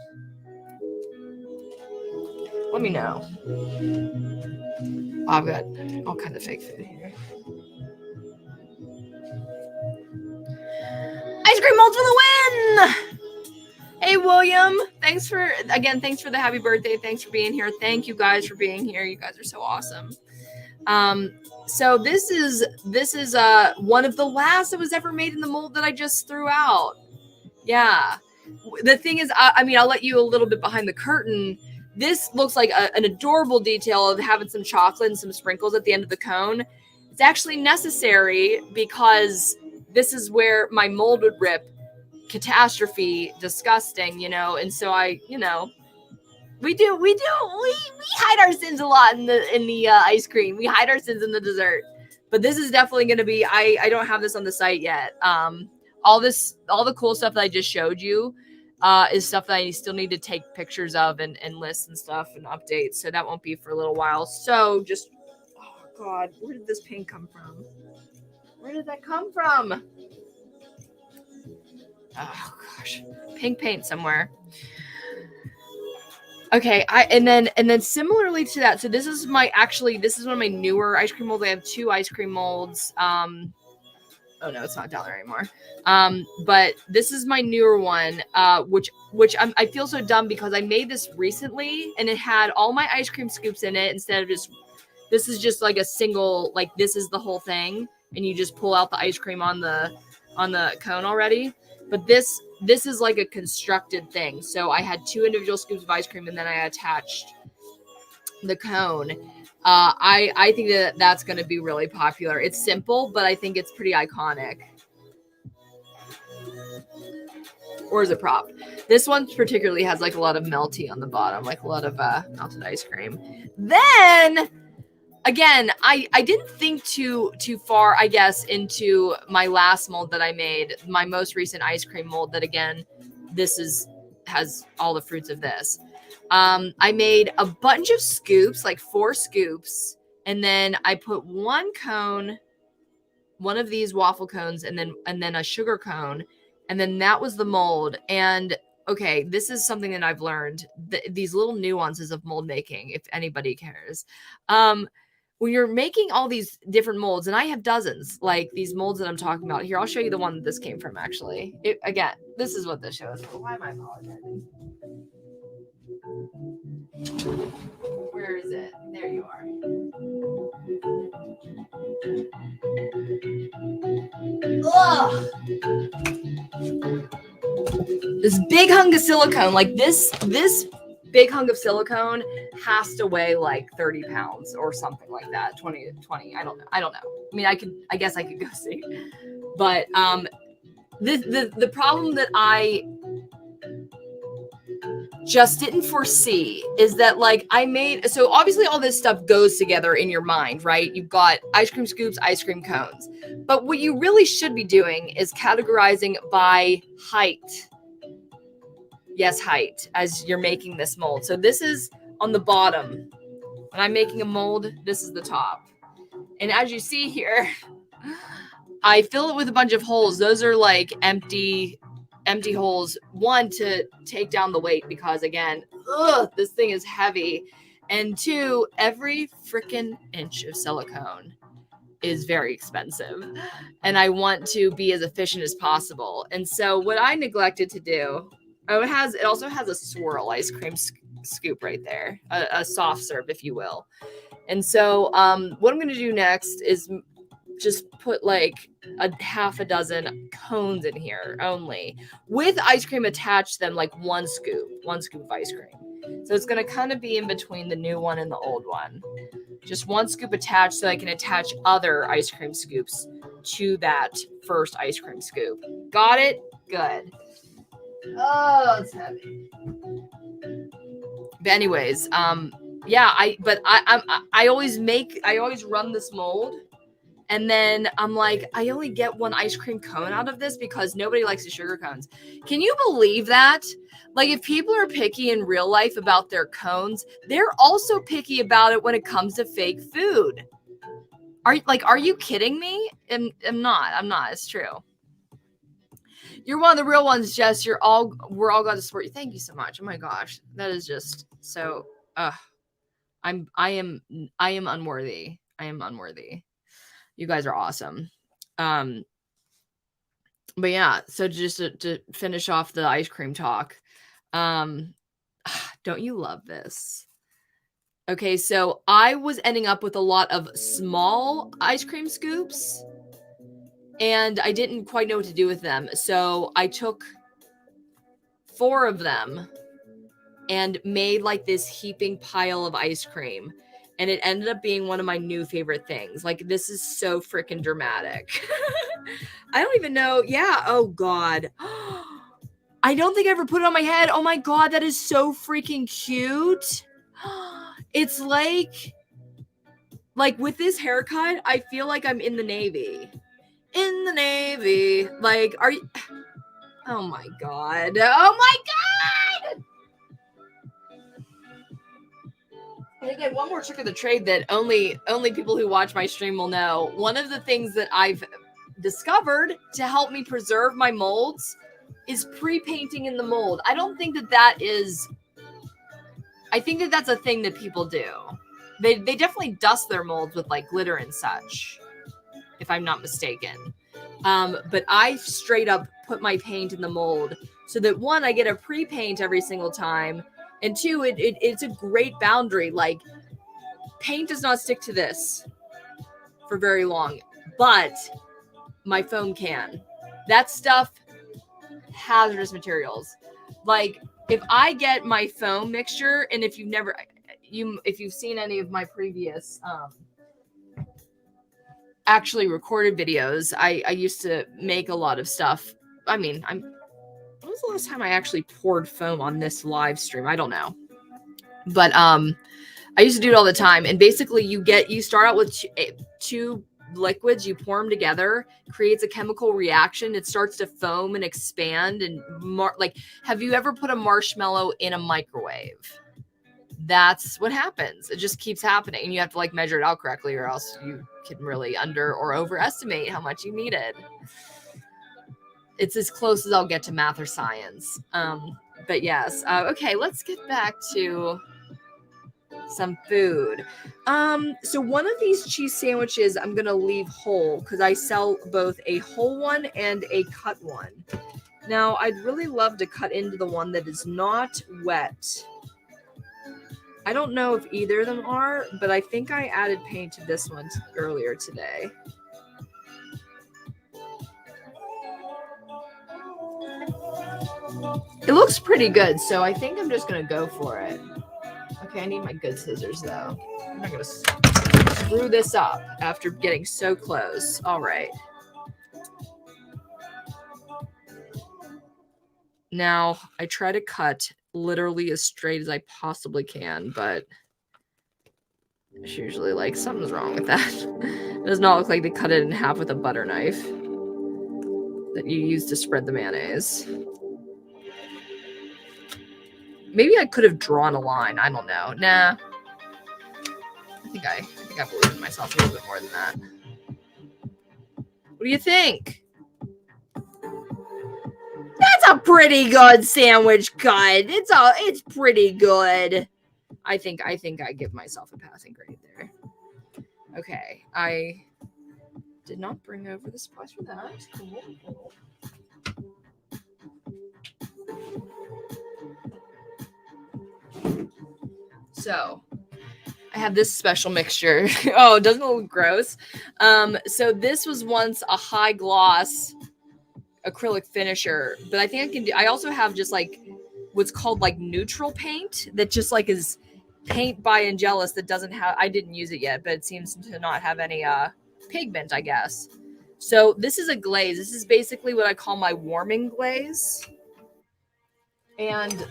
Let me know. I've got all kinds of fake food here. Ice cream molds for the win! Hey, William. Thanks for the happy birthday. Thanks for being here. Thank you guys for being here. You guys are so awesome. So this is one of the last that was ever made in the mold that I just threw out. Yeah. The thing is, I mean, I'll let you a little bit behind the curtain. This looks like an adorable detail of having some chocolate and some sprinkles at the end of the cone. It's actually necessary because this is where my mold would rip. Catastrophe, disgusting, you know. And so I, you know, we hide our sins a lot in the ice cream. We hide our sins in the dessert. But this is definitely going to be, I don't have this on the site yet. All the cool stuff that I just showed you is stuff that I still need to take pictures of and lists and stuff and updates. So that won't be for a little while. So just, oh God, where did this pink come from? Where did that come from? Oh gosh, pink paint somewhere. Okay, and then similarly to that, so this is one of my newer ice cream molds. I have 2 ice cream molds. Oh no, it's not down there anymore. But this is my newer one, which I feel so dumb because I made this recently and it had all my ice cream scoops in it instead of just, this is just like a single, like this is the whole thing, and you just pull out the ice cream on the cone already. But this is like a constructed thing. So I had 2 individual scoops of ice cream and then I attached the cone. I think that's going to be really popular. It's simple, but I think it's pretty iconic. Or as a prop. This one particularly has like a lot of melty on the bottom, like a lot of melted ice cream. Then again, I didn't think too far, I guess, into my last mold that I made, my most recent ice cream mold that, again, has all the fruits of this. I made a bunch of scoops, like 4 scoops, and then I put 1 cone, one of these waffle cones, and then a sugar cone, and then that was the mold. And okay, this is something that I've learned, these little nuances of mold making, if anybody cares. When you're making all these different molds, and I have dozens, like these molds that I'm talking about here, I'll show you the one that this came from, actually. Again, this is what this shows. Why am I apologizing? Where is it? There you are. Ugh. This big hunk of silicone, like this big hunk of silicone has to weigh like 30 pounds or something like that. 20. I don't know. I mean, I guess I could go see. But the problem that I just didn't foresee is that, like, so obviously all this stuff goes together in your mind, right? You've got ice cream scoops, ice cream cones. But what you really should be doing is categorizing by height. Yes, height, as you're making this mold. So this is on the bottom. When I'm making a mold, this is the top. And as you see here, I fill it with a bunch of holes. Those are like empty holes. 1, to take down the weight because, again, this thing is heavy. And 2, every freaking inch of silicone is very expensive. And I want to be as efficient as possible. And so what I neglected to do, it also has a swirl ice cream scoop right there, a soft serve, if you will. And so what I'm going to do next is just put like a half a dozen cones in here only, with ice cream attached to them, like 1 scoop of ice cream. So it's going to kind of be in between the new one and the old one. Just one scoop attached so I can attach other ice cream scoops to that first ice cream scoop. Got it? Good. Oh, it's heavy. But anyways, yeah, I always run this mold. And then I'm like, I only get one ice cream cone out of this because nobody likes the sugar cones. Can you believe that? Like, if people are picky in real life about their cones, they're also picky about it when it comes to fake food. Are you kidding me? I'm not. It's true. You're one of the real ones, Jess. We're all going to support you. Thank you so much. Oh my gosh. That is just so, I am unworthy. I am unworthy. You guys are awesome. But yeah, so just to finish off the ice cream talk, don't you love this? Okay, so I was ending up with a lot of small ice cream scoops, and I didn't quite know what to do with them. So I took 4 of them and made like this heaping pile of ice cream. And it ended up being one of my new favorite things. Like, this is so freaking dramatic. I don't even know. Yeah. Oh, God. I don't think I ever put it on my head. Oh, my God. That is so freaking cute. It's like with this haircut, I feel like I'm in the Navy. In the Navy. Like, are you... Oh, my God. Oh, my God. And again, one more trick of the trade that only people who watch my stream will know. One of the things that I've discovered to help me preserve my molds is pre-painting in the mold. I don't think that is... I think that that's a thing that people do. They definitely dust their molds with like glitter and such, if I'm not mistaken. But I straight up put my paint in the mold so that 1, I get a pre-paint every single time. And 2, it's a great boundary. Like, paint does not stick to this for very long, but my foam can. That stuff, hazardous materials. Like, if I get my foam mixture, and if you've seen any of my previous actually recorded videos, I used to make a lot of stuff. I mean, when was the last time I actually poured foam on this live stream? I don't know. But I used to do it all the time. And basically you start out with 2 liquids, you pour them together, creates a chemical reaction. It starts to foam and expand. And have you ever put a marshmallow in a microwave? That's what happens. It just keeps happening. And you have to like measure it out correctly, or else you can really under or overestimate how much you needed. It's as close as I'll get to math or science. But yes. Okay, let's get back to some food. So one of these cheese sandwiches I'm going to leave whole because I sell both a whole one and a cut one. Now, I'd really love to cut into the one that is not wet. I don't know if either of them are, but I think I added paint to this one earlier today. It looks pretty good, so I think I'm just going to go for it. Okay, I need my good scissors, though. I'm not going to screw this up after getting so close. All right. Now, I try to cut literally as straight as I possibly can, but it's usually like something's wrong with that. It does not look like they cut it in half with a butter knife that you use to spread the mayonnaise. Maybe I could have drawn a line. I don't know. Nah. I think I believe in myself a little bit more than that. What do you think? That's a pretty good sandwich cut. It's pretty good. I think I give myself a passing grade there. Okay, I did not bring over the supplies for that. Cool. So I have this special mixture. Oh, doesn't it look gross? So this was once a high gloss acrylic finisher, but I think I also have just like what's called like neutral paint that just like is paint by Angelus that doesn't have, I didn't use it yet, but it seems to not have any pigment, I guess. So this is a glaze. This is basically what I call my warming glaze. And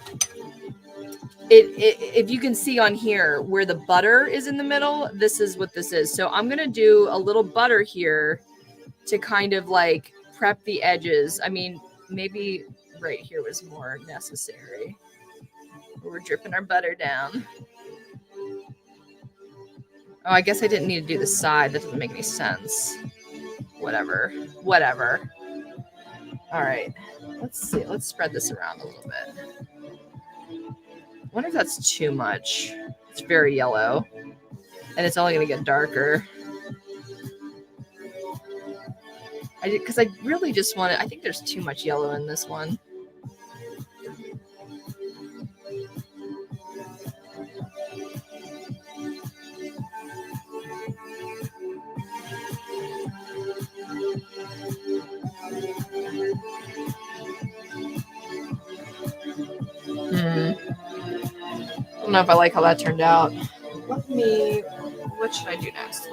if you can see on here where the butter is in the middle, this is what this is. So I'm going to do a little butter here to kind of like prep the edges. I mean, maybe right here was more necessary. We're dripping our butter down. Oh, I guess I didn't need to do the side. That doesn't make any sense. Whatever. All right. Let's see. Let's spread this around a little bit. I wonder if that's too much. It's very yellow. And it's only going to get darker. Because I really just want it. I think there's too much yellow in this one. I don't know if I like how that turned out. What should I do next?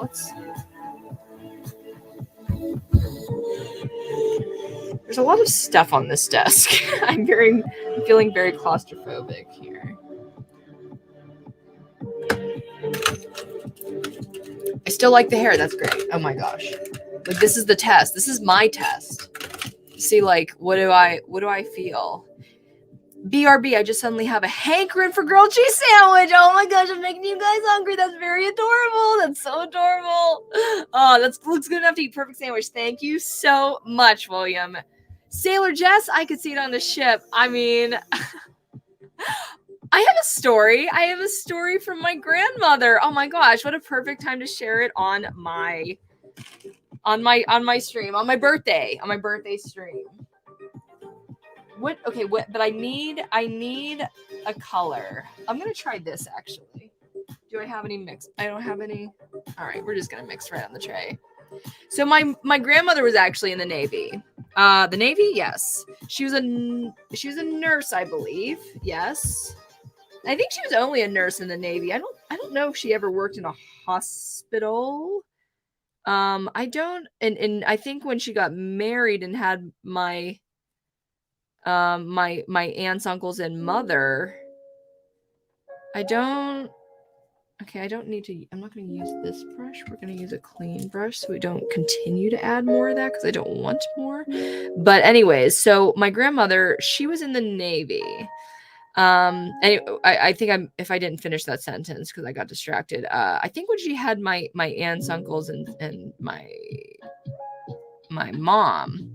There's a lot of stuff on this desk. I'm feeling very claustrophobic here. I still like the hair. That's great. Oh my gosh. Like this is the test. This is my test. See, like, what do I feel? BRB, I just suddenly have a hankering for grilled cheese sandwich. Oh my gosh, I'm making you guys hungry. That's very adorable. That's so adorable. Oh, that looks good enough to eat perfect sandwich. Thank you so much, William. Sailor Jess, I could see it on the ship. I mean, I have a story. I have a story from my grandmother. Oh my gosh, what a perfect time to share it on my stream, on my birthday stream. But I need a color. I'm gonna try this actually. Do I have any mix? I don't have any. All right, we're just gonna mix right on the tray. So my grandmother was actually in the Navy. The Navy, yes. She was a nurse, I believe. Yes. I think she was only a nurse in the Navy. I don't know if she ever worked in a hospital. I don't, and I think when she got married and had my aunts, uncles, and mother, I'm not going to use this brush. We're going to use a clean brush so we don't continue to add more of that because I don't want more. But anyways, so my grandmother, she was in the Navy. I think if I didn't finish that sentence because I got distracted. I think when she had my aunts, uncles, and my mom,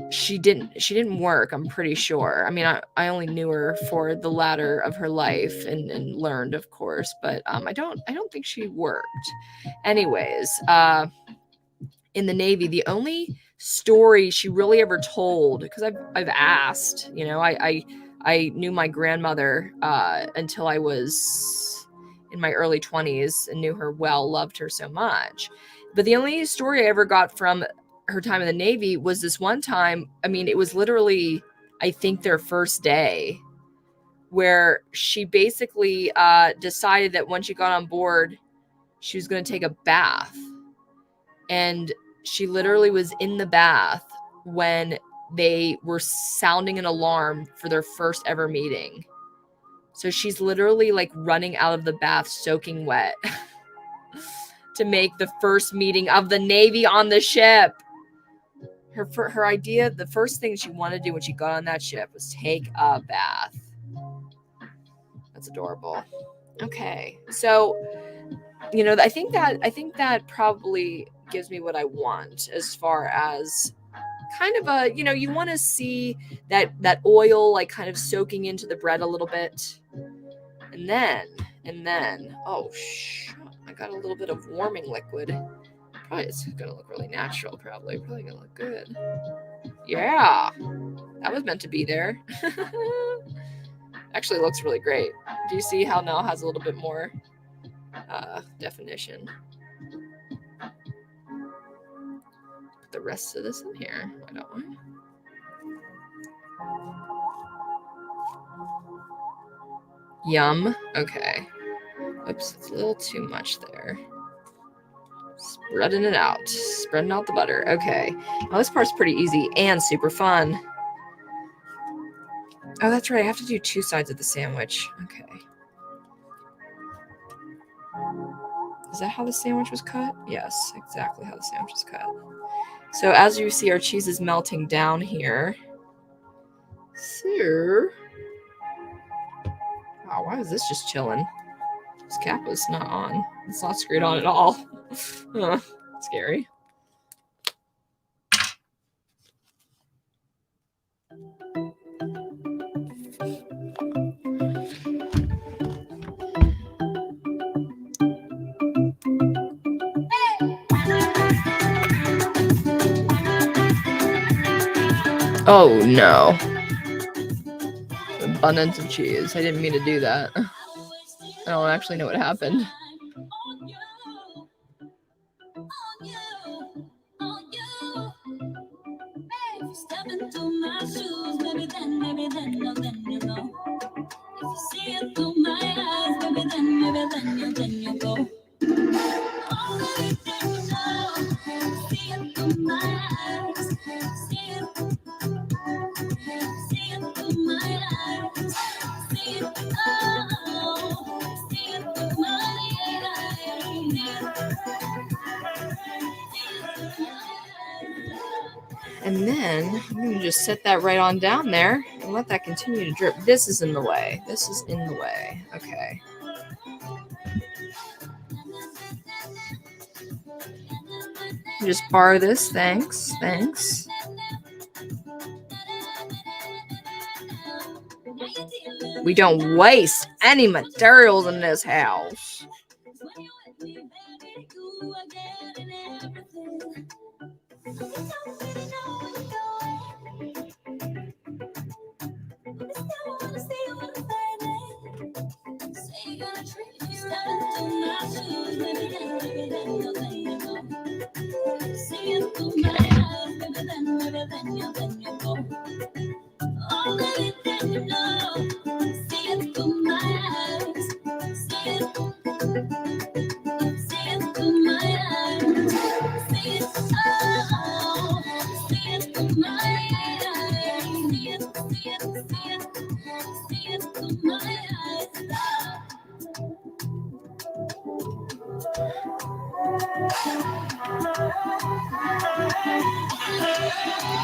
she didn't work, I'm pretty sure. I mean, I only knew her for the latter of her life and learned, of course, but I don't think she worked. Anyways, in the Navy, the only story she really ever told, because I've asked, I knew my grandmother until I was in my early 20s and knew her well, loved her so much. But the only story I ever got from her time in the Navy was this one time. I mean, it was literally, I think, their first day, where she basically decided that when she got on board, she was going to take a bath. And she literally was in the bath when they were sounding an alarm for their first ever meeting. So she's literally like running out of the bath soaking wet to make the first meeting of the Navy on the ship. Her idea, the first thing she wanted to do when she got on that ship was take a bath. That's adorable. Okay. So, I think that probably gives me what I want as far as kind of a, you want to see that oil like kind of soaking into the bread a little bit. And then, oh, I got a little bit of warming liquid. Probably it's going to look really natural, probably going to look good. Yeah, that was meant to be there. Actually looks really great. Do you see how now it has a little bit more definition? Put the rest of this in here. I don't want. Yum. Okay. Oops, it's a little too much there. Spreading it out. Spreading out the butter. Okay. Well, this part's pretty easy and super fun. Oh, that's right. I have to do 2 sides of the sandwich. Okay. Is that how the sandwich was cut? Yes, exactly how the sandwich was cut. So as you see, our cheese is melting down here. So, wow, why is this just chilling? This cap is not on. It's not screwed on at all. Scary. Oh no. Abundance of cheese. I didn't mean to do that. I don't actually know what happened. And then I'm going to just set that right on down there and let that continue to drip. This is in the way. This is in the way. Okay. Just borrow this. Thanks. Thanks. We don't waste any materials in this house.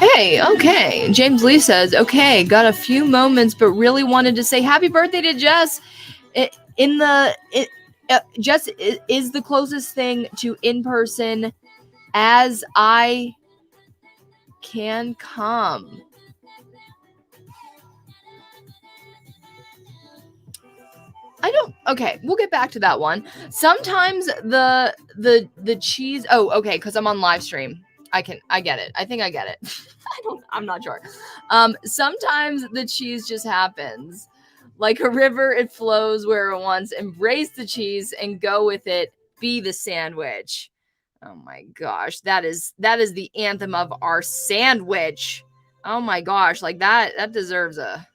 Hey, okay. James Lee says, okay, got a few moments, but really wanted to say happy birthday to Jess. Jess is the closest thing to in-person as I can come. Okay, we'll get back to that one. Sometimes the cheese, okay, because I'm on live stream. I get it. I think I get it. I'm not sure. Sometimes the cheese just happens. Like a river, it flows where it wants. Embrace the cheese and go with it. Be the sandwich. Oh my gosh. That is the anthem of our sandwich. Oh my gosh. Like that deserves a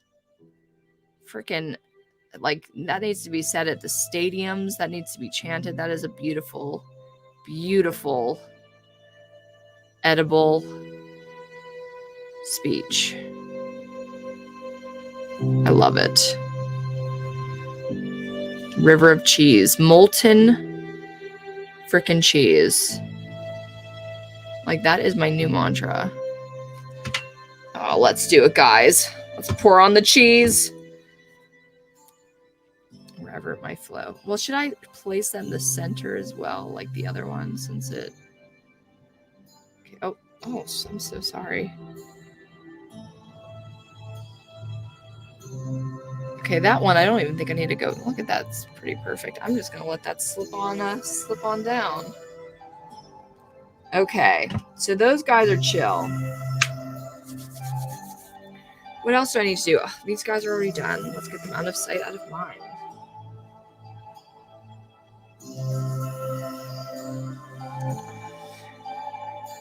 freaking, like, that needs to be said at the stadiums. That needs to be chanted. That is a beautiful, beautiful, edible speech. I love it. River of cheese. Molten freaking cheese. Like, that is my new mantra. Oh, let's do it, guys. Let's pour on the cheese. Wherever it might flow. Well, should I place them in the center as well, like the other one, since it... Okay. Oh, I'm so sorry. Okay, that one, I don't even think I need to go. Look at that. It's pretty perfect. I'm just going to let that slip on down. Okay, so those guys are chill. What else do I need to do? These guys are already done. Let's get them out of sight, out of mind.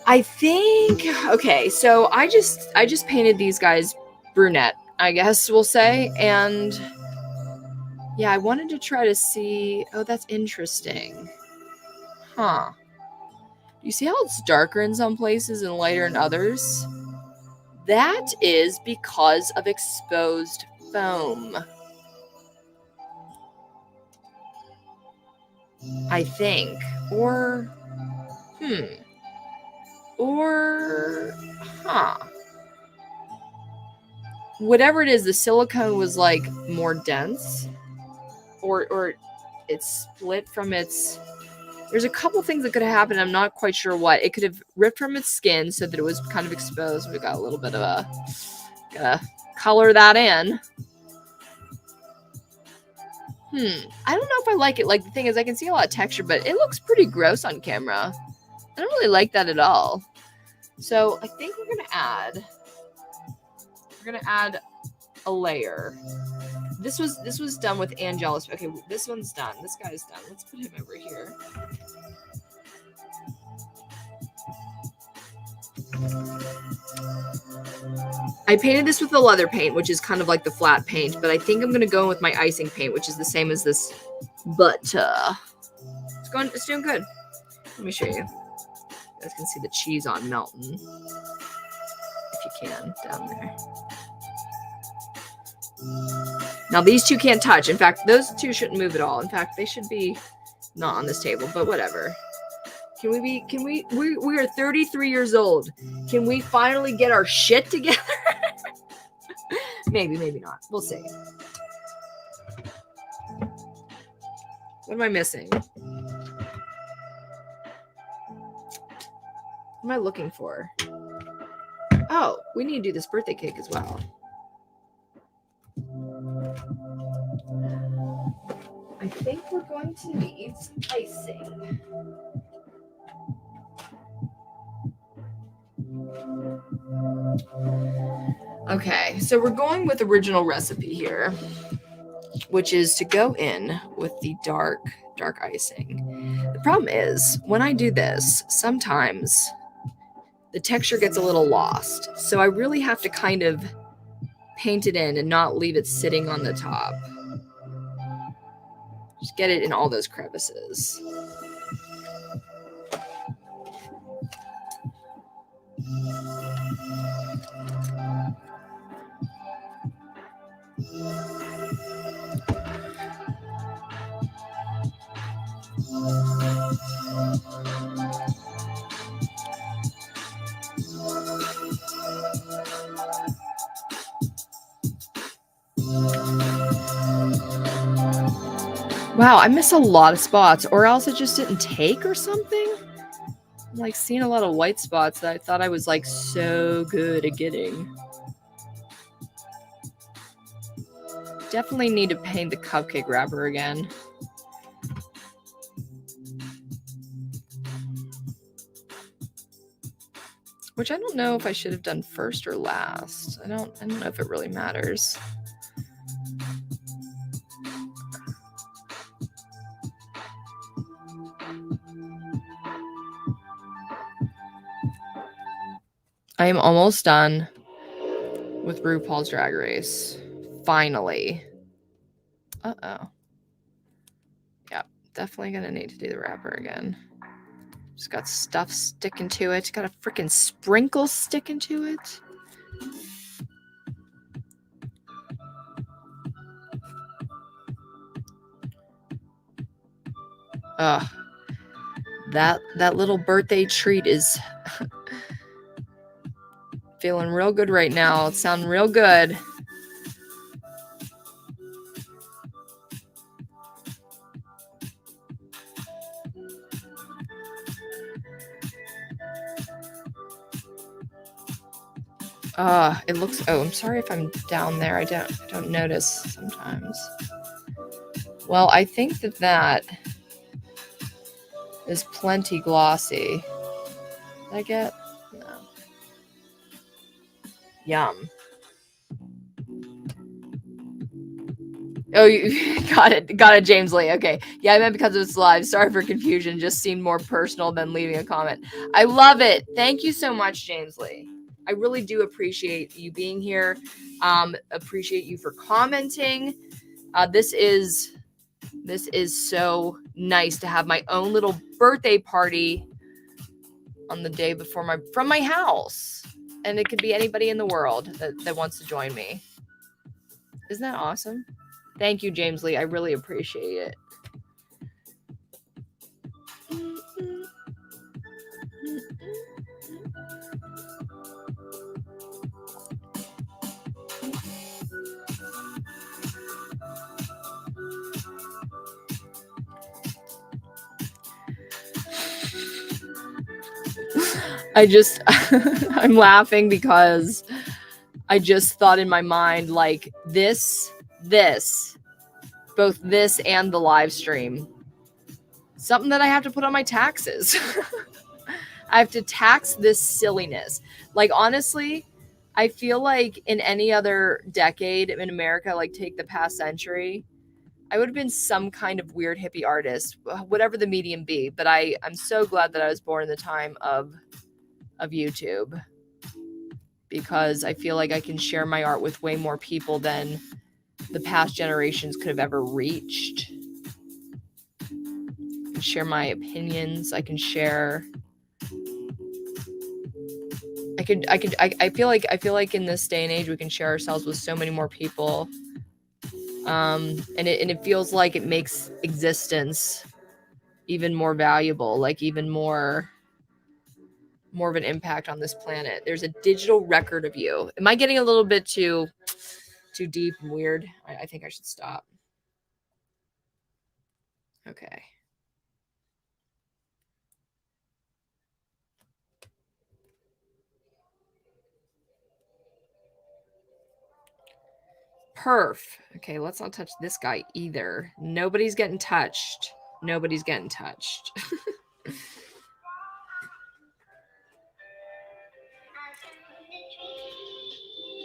I think, okay, so I just painted these guys brunette, I guess we'll say, and Yeah, I wanted to try to see. Oh, that's interesting. Huh. You see how it's darker in some places and lighter in others? That is because of exposed foam. I think. Or, huh. Whatever it is, the silicone was like more dense. Or it's split from its... There's a couple things that could have happened. I'm not quite sure what. It could have ripped from its skin so that it was kind of exposed. We got a little bit of gotta color that in. I don't know if I like it. Like, the thing is, I can see a lot of texture, but it looks pretty gross on camera. I don't really like that at all. So I think we're gonna add a layer. This was done with Angelus. Okay, this one's done. This guy's done. Let's put him over here. I painted this with the leather paint, which is kind of like the flat paint, but I think I'm gonna go with my icing paint, which is the same as this. But it's doing good. Let me show you. You guys can see the cheese on melting, if you can, down there. Now these two can't touch. In fact, those two shouldn't move at all. In fact, they should be not on this table, but whatever. We are 33 years old. Can we finally get our shit together? Maybe not. We'll see. What am I missing? What am I looking for? Oh, we need to do this birthday cake as well. I think we're going to need some icing. Okay, so we're going with original recipe here, which is to go in with the dark icing. The problem is, when I do this, sometimes the texture gets a little lost. So I really have to kind of paint it in and not leave it sitting on the top. Just get it in all those crevices. Wow, I miss a lot of spots, or else it just didn't take or something. I'm like seeing a lot of white spots that I thought I was like so good at getting. Definitely need to paint the cupcake wrapper again. Which I don't know if I should have done first or last. I don't know if it really matters. I am almost done with RuPaul's Drag Race. Finally. Uh-oh. Yep, definitely gonna need to do the wrapper again. Just got stuff sticking to it. Got a freaking sprinkle sticking to it. Ugh. That little birthday treat is feeling real good right now. It's sounding real good. It looks... Oh, I'm sorry if I'm down there. I don't notice sometimes. Well, I think that is plenty glossy. Did I get... No. Yum. Oh, you got it, James Lee. Okay. Yeah, I meant because it's live. Sorry for confusion. Just seemed more personal than leaving a comment. I love it. Thank you so much, James Lee. I really do appreciate you being here. Appreciate you for commenting. This is so nice to have my own little birthday party on the day before from my house. And it could be anybody in the world that wants to join me. Isn't that awesome? Thank you, James Lee. I really appreciate it. I'm laughing because I just thought in my mind, like this, both this and the live stream, something that I have to put on my taxes. I have to tax this silliness. Like, honestly, I feel like in any other decade in America, like take the past century, I would have been some kind of weird hippie artist, whatever the medium be. But I'm so glad that I was born in the time of YouTube, because I feel like I can share my art with way more people than the past generations could have ever reached. I can share my opinions. I can share. I feel like in this day and age we can share ourselves with so many more people. And it feels like it makes existence even more valuable, like even more of an impact on this planet. There's a digital record of you. Am I getting a little bit too deep and weird? I think I should stop. Okay. Perf. Okay, let's not touch this guy either. Nobody's getting touched.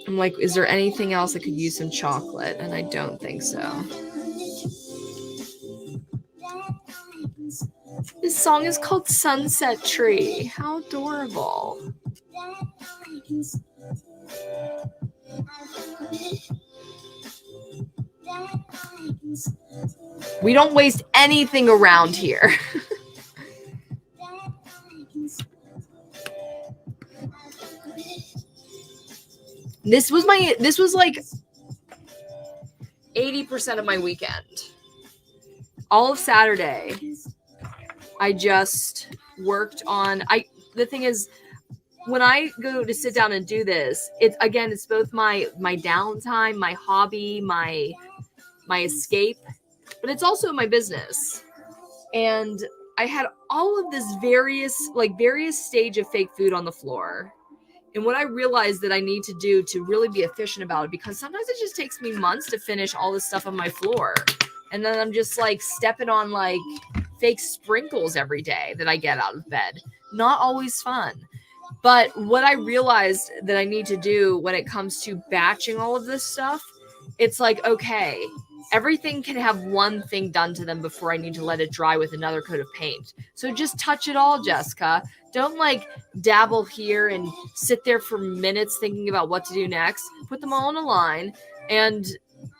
I'm like, is there anything else that could use some chocolate? And I don't think so. This song is called Sunset Tree. How adorable. We don't waste anything around here. This was like 80% of my weekend. All of Saturday, I just worked on. The thing is, when I go to sit down and do this, it's both my downtime, my hobby, my escape, but it's also my business. And I had all of this various stage of fake food on the floor. And what I realized that I need to do to really be efficient about it, because sometimes it just takes me months to finish all this stuff on my floor. And then I'm just like stepping on like fake sprinkles every day that I get out of bed. Not always fun. But what I realized that I need to do when it comes to batching all of this stuff, it's like, okay, everything can have one thing done to them before I need to let it dry with another coat of paint. So just touch it all, Jessica. Don't like dabble here and sit there for minutes thinking about what to do next. Put them all in a line and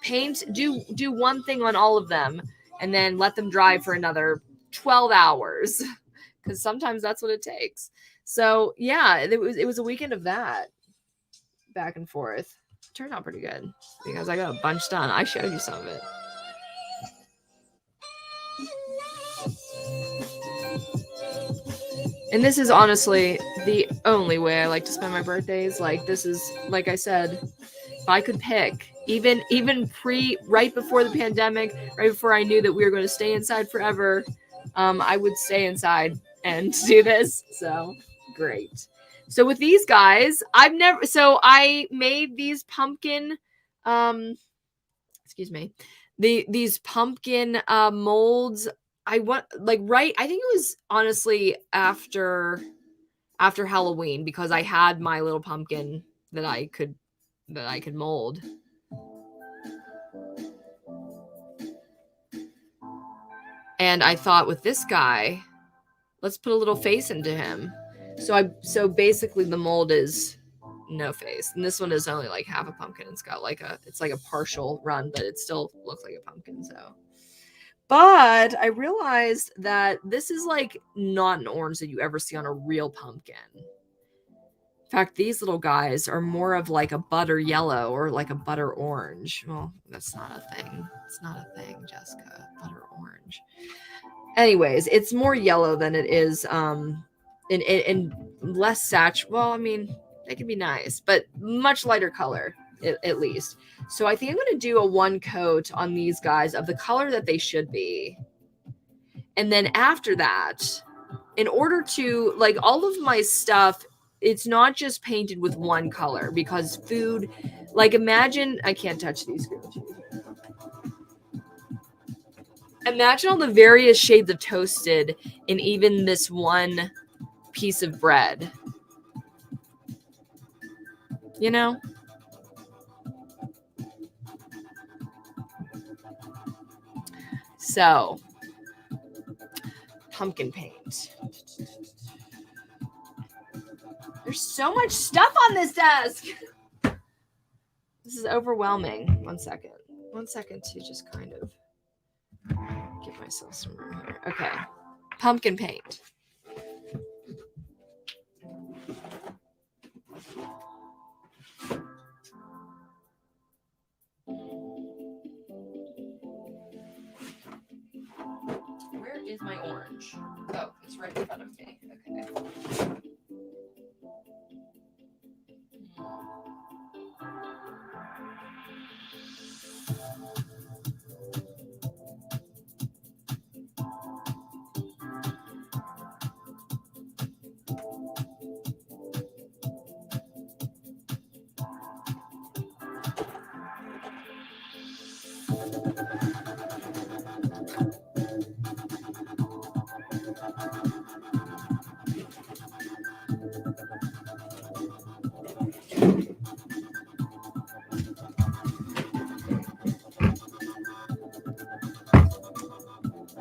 paint, do one thing on all of them, and then let them dry for another 12 hours. Because sometimes that's what it takes. So yeah, it was a weekend of that. Back and forth. Turned out pretty good because I got a bunch done. I showed you some of it. And this is honestly the only way I like to spend my birthdays. Like, this is, like I said, if I could pick, even right before the pandemic, right before I knew that we were going to stay inside forever, I would stay inside and do this. So great. So with these guys, I made these pumpkin, these pumpkin molds. I think it was honestly after Halloween, because I had my little pumpkin that I could mold. And I thought, with this guy, let's put a little face into him. So basically the mold is no face. And this one is only like half a pumpkin. It's got like it's like a partial run, but it still looks like a pumpkin. So, but I realized that this is like not an orange that you ever see on a real pumpkin. In fact, these little guys are more of like a butter yellow or like a butter orange. Well, that's not a thing. It's not a thing, Jessica. Butter orange. Anyways, it's more yellow than it is in less saturated. Well, I mean, they can be nice, but much lighter color at least. So I think I'm going to do a one coat on these guys of the color that they should be. And then after that, in order to, like, all of my stuff, it's not just painted with one color, because food, like, imagine, I can't touch these. Imagine all the various shades of toasted in even this one piece of bread. You know? So, pumpkin paint. There's so much stuff on this desk. This is overwhelming. One second to just kind of give myself some room here. Okay. Pumpkin paint. Where is my orange? Oh, it's right in front of me.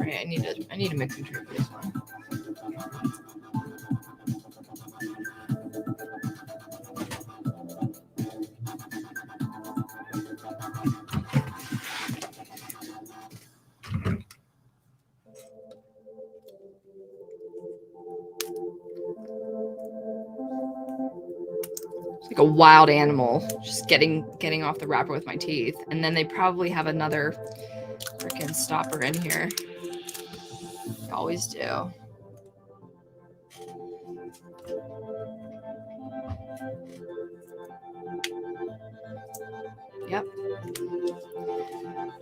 Okay. I need a mixing tray for this one. It's like a wild animal just getting off the wrapper with my teeth. And then they probably have another freaking stopper in here. They always do. Yep.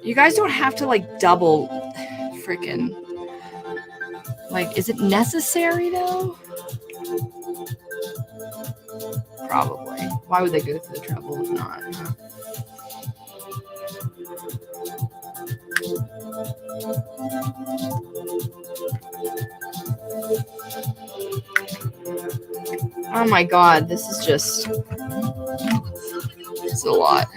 You guys don't have to like double freaking. Like, is it necessary though? Probably. Why would they go through the trouble if not? Huh? Oh my god, this is just, it's a lot.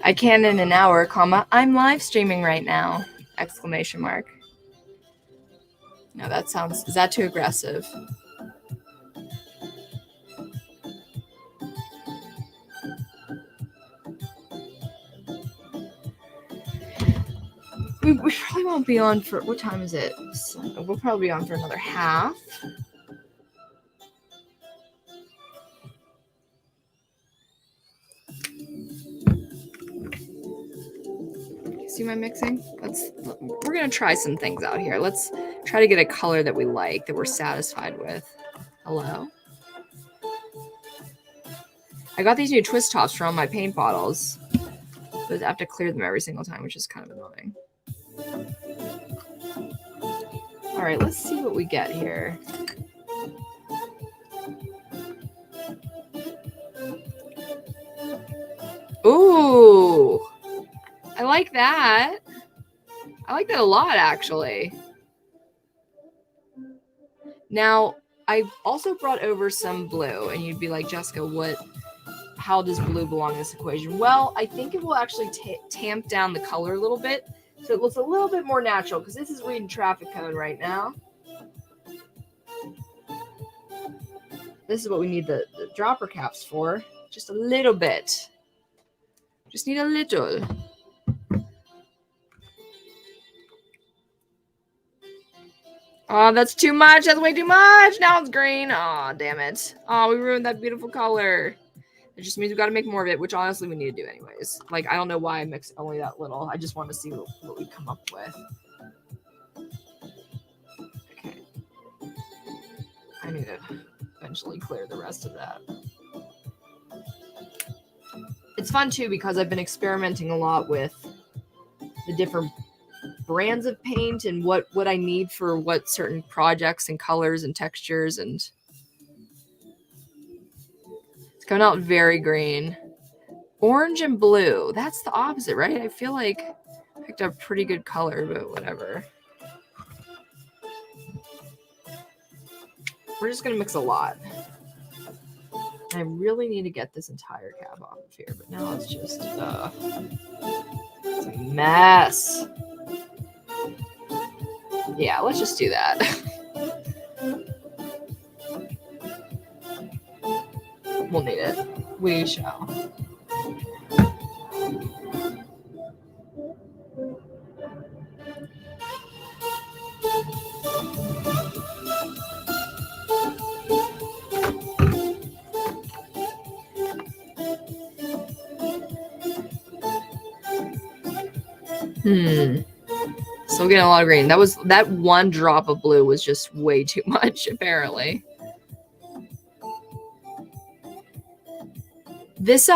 I can in an hour, comma, I'm live streaming right now, exclamation mark. No, that sounds, is that too aggressive? We probably won't be on for, what time is it? So we'll probably be on for another half. See my mixing? We're gonna try some things out here. Let's try to get a color that we like, that we're satisfied with. Hello? I got these new twist tops from my paint bottles, but I have to clear them every single time, which is kind of annoying. All right, let's see what we get here. Ooh. like that. I like that a lot, actually. Now, I also brought over some blue, and you'd be like, Jessica, how does blue belong in this equation? Well, I think it will actually tamp down the color a little bit, so it looks a little bit more natural, because this is reading traffic cone right now. This is what we need the dropper caps for. Just a little bit. Just need a little. Oh, that's too much. That's way too much. Now it's green. Oh, damn it. Oh, we ruined that beautiful color. It just means we got to make more of it, which honestly we need to do anyways. Like, I don't know why I mixed only that little. I just want to see what we come up with. Okay. I need to eventually clear the rest of that. It's fun too because I've been experimenting a lot with the different brands of paint and what I need for what certain projects and colors and textures, and it's coming out very green. Orange and blue. That's the opposite, right? I feel like I picked up pretty good color, but whatever. We're just gonna mix a lot. I really need to get this entire cap off of here, but now it's just it's a mess. Yeah, let's just do that. We'll need it. We shall. Still getting a lot of green. That one drop of blue was just way too much, apparently. This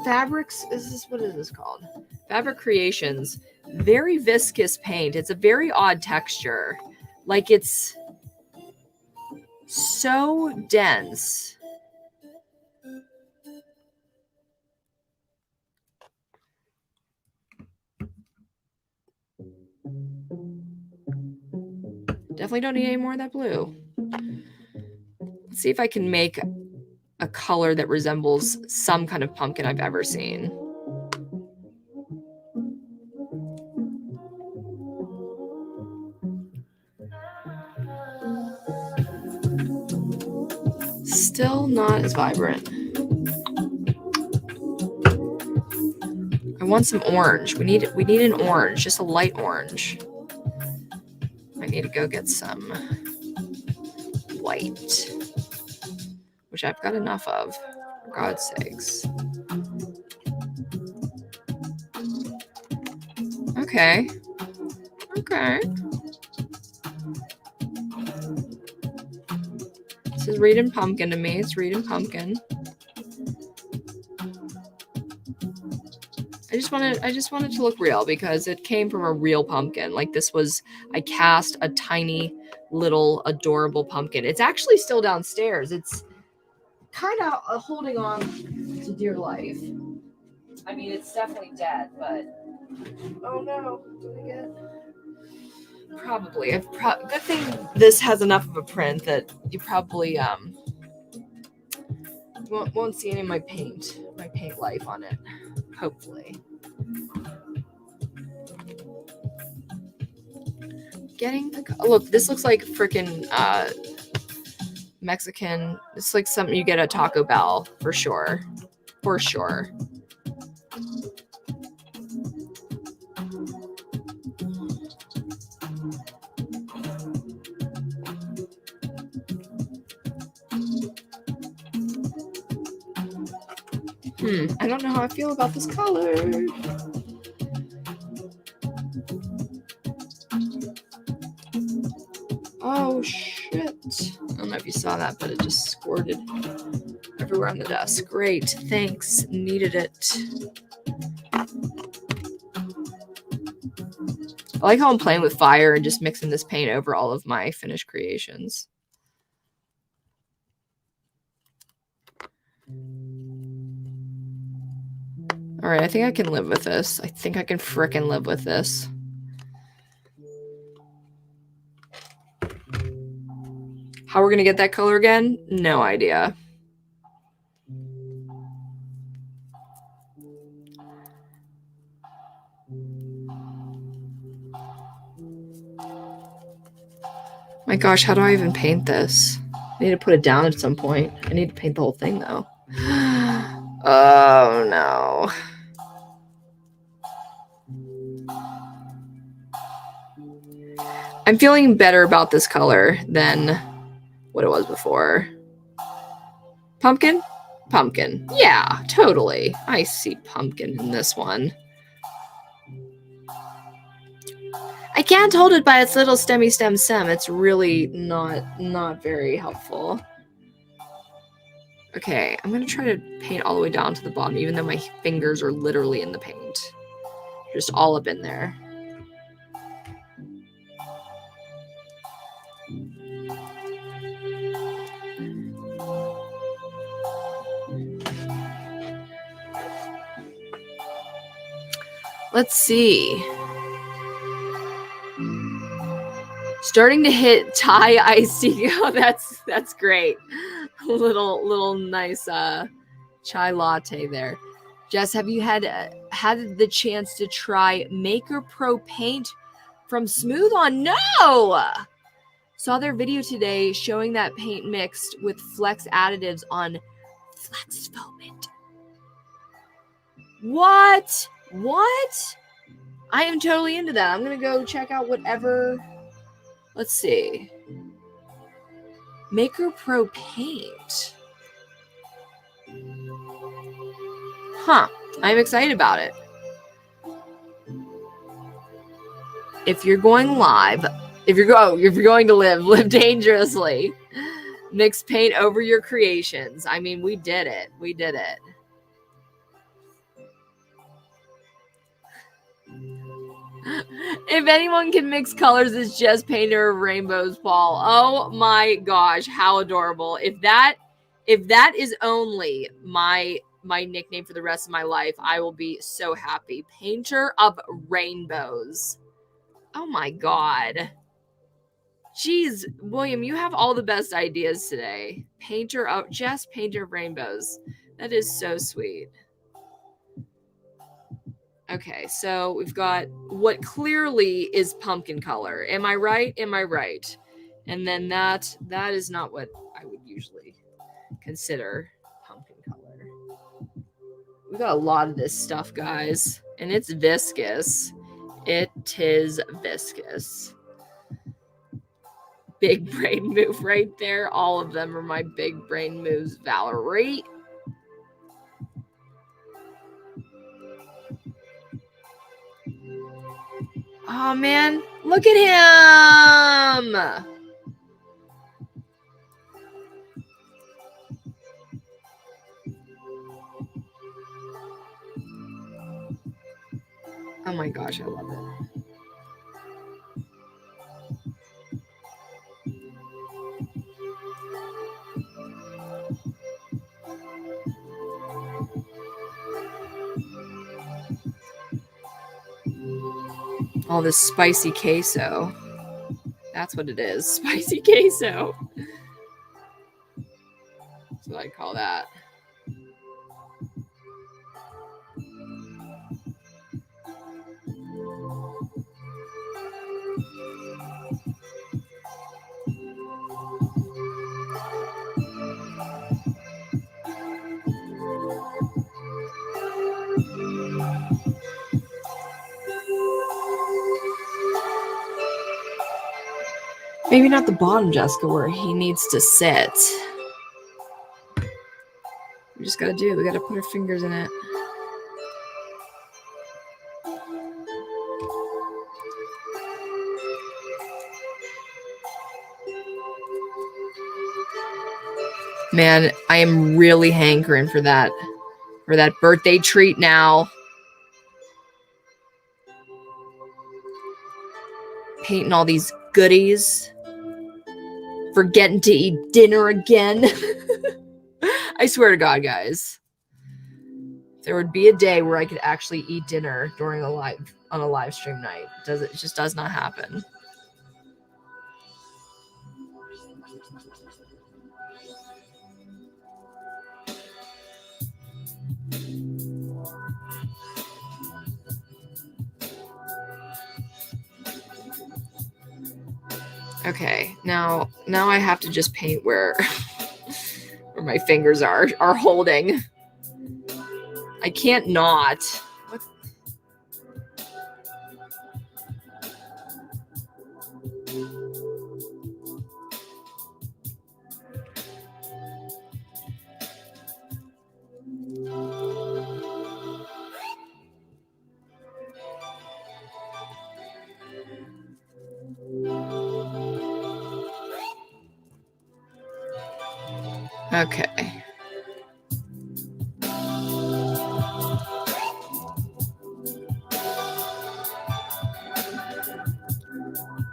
fabrics, what is this called? Fabric Creations. Very viscous paint. It's a very odd texture. Like, it's so dense. Definitely don't need any more of that blue. Let's see if I can make a color that resembles some kind of pumpkin I've ever seen. Still not as vibrant. I want some orange. We need an orange, just a light orange. I need to go get some white, which I've got enough of, for God's sakes. Okay. This is reading pumpkin to me. It's reading pumpkin. I just wanted to look real because it came from a real pumpkin. Like, I cast a tiny little adorable pumpkin. It's actually still downstairs. It's kind of holding on to dear life. I mean, it's definitely dead, but oh no, did I get? Probably. Good thing this has enough of a print that you probably won't see any of my paint life on it. Hopefully. Look, this looks like freaking Mexican. It's like something you get at Taco Bell for sure. For sure. I don't know how I feel about this color. Oh, shit. I don't know if you saw that, but it just squirted everywhere on the desk. Great. Thanks. Needed it. I like how I'm playing with fire and just mixing this paint over all of my finished creations. All All right, I think I can live with this. I think I can frickin' live with this. How we're gonna get that color again? No idea. My gosh, how do I even paint this? I need to put it down at some point. I need to paint the whole thing though. Oh no. I'm feeling better about this color than what it was before. Pumpkin? Pumpkin. Yeah, totally. I see pumpkin in this one. I can't hold it by its little stemmy stem. It's really not very helpful. Okay, I'm going to try to paint all the way down to the bottom, even though my fingers are literally in the paint. Just all up in there. Let's see. Starting to hit Thai iced tea. Oh, that's great. Little nice chai latte there. Jess, have you had the chance to try Maker Pro paint from Smooth On? No. Saw their video today showing that paint mixed with Flex additives on Flex Foamant. What? I am totally into that. I'm gonna go check out whatever. Let's see. Maker Pro paint. Huh. I'm excited about it. If you're going live, if you're going to live dangerously. Mix paint over your creations. I mean, we did it. If anyone can mix colors, it's just Painter of Rainbows, Paul. Oh my gosh, how adorable. If that is only my nickname for the rest of my life, I will be so happy. Painter of Rainbows. Oh my god. Jeez, William, you have all the best ideas today. Painter of Rainbows. That is so sweet. Okay, so we've got what clearly is pumpkin color. Am I right? And then that is not what I would usually consider pumpkin color. We got a lot of this stuff, guys, and it's viscous. It is viscous. Big brain move right there. All of them are my big brain moves, Valerie. Oh man, look at him! Oh my gosh, I love it. All this spicy queso. That's what it is. Spicy queso. That's what I call that. Maybe not the bottom, Jessica, where he needs to sit. We just gotta we gotta put our fingers in it. Man, I am really hankering for that birthday treat now. Painting all these goodies. Forgetting to eat dinner again. I swear to God, guys. If There would be a day where I could actually eat dinner during on a live stream night. It just does not happen. Okay, now I have to just paint where my fingers are holding. I can't not. What? Okay.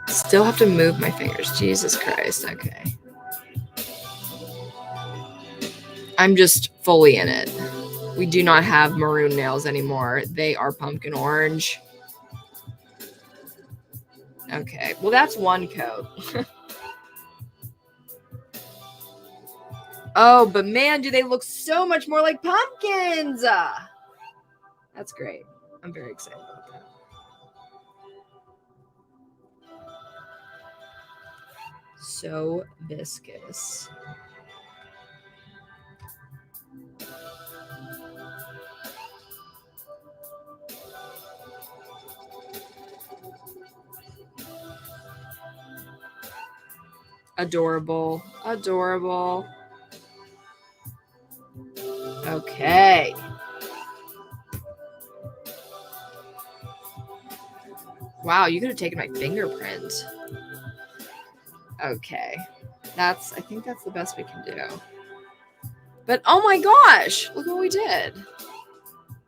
Still have to move my fingers. Jesus Christ. Okay. I'm just fully in it. We do not have maroon nails anymore. They are pumpkin orange. Okay. Well, that's one coat. Oh, but man, do they look so much more like pumpkins. That's great. I'm very excited about that. So viscous. Adorable. Adorable. Okay. Wow, you could have taken my fingerprint. Okay. I think that's the best we can do. But oh my gosh, look what we did.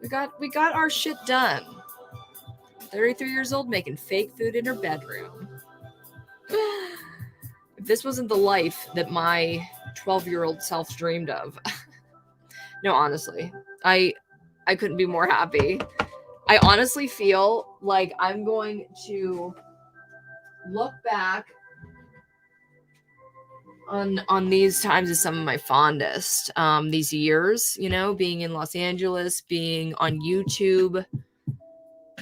We got our shit done. 33 years old making fake food in her bedroom. If this wasn't the life that my 12-year-old self dreamed of. No, honestly, I couldn't be more happy. I honestly feel like I'm going to look back on these times as some of my fondest. These years, being in Los Angeles, being on YouTube,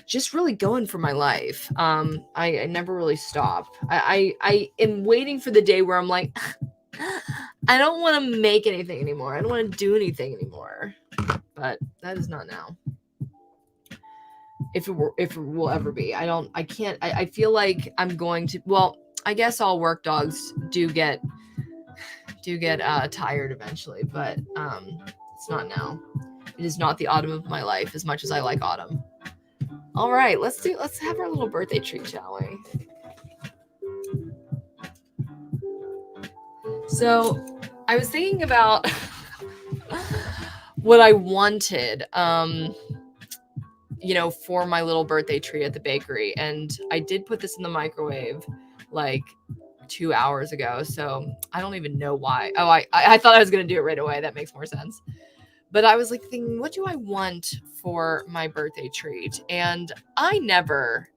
just really going for my life. I never really stop. I am waiting for the day where I'm like, I don't want to make anything anymore. I don't want to do anything anymore. But that is not now. If it will ever be. I feel like I'm going to, well, I guess all work dogs do get tired eventually, but it's not now. It is not the autumn of my life as much as I like autumn. All right, let's have our little birthday treat, shall we? So I was thinking about what I wanted, for my little birthday treat at the bakery. And I did put this in the microwave like 2 hours ago. So I don't even know why. Oh, I thought I was going to do it right away. That makes more sense. But I was like thinking, what do I want for my birthday treat? And I never,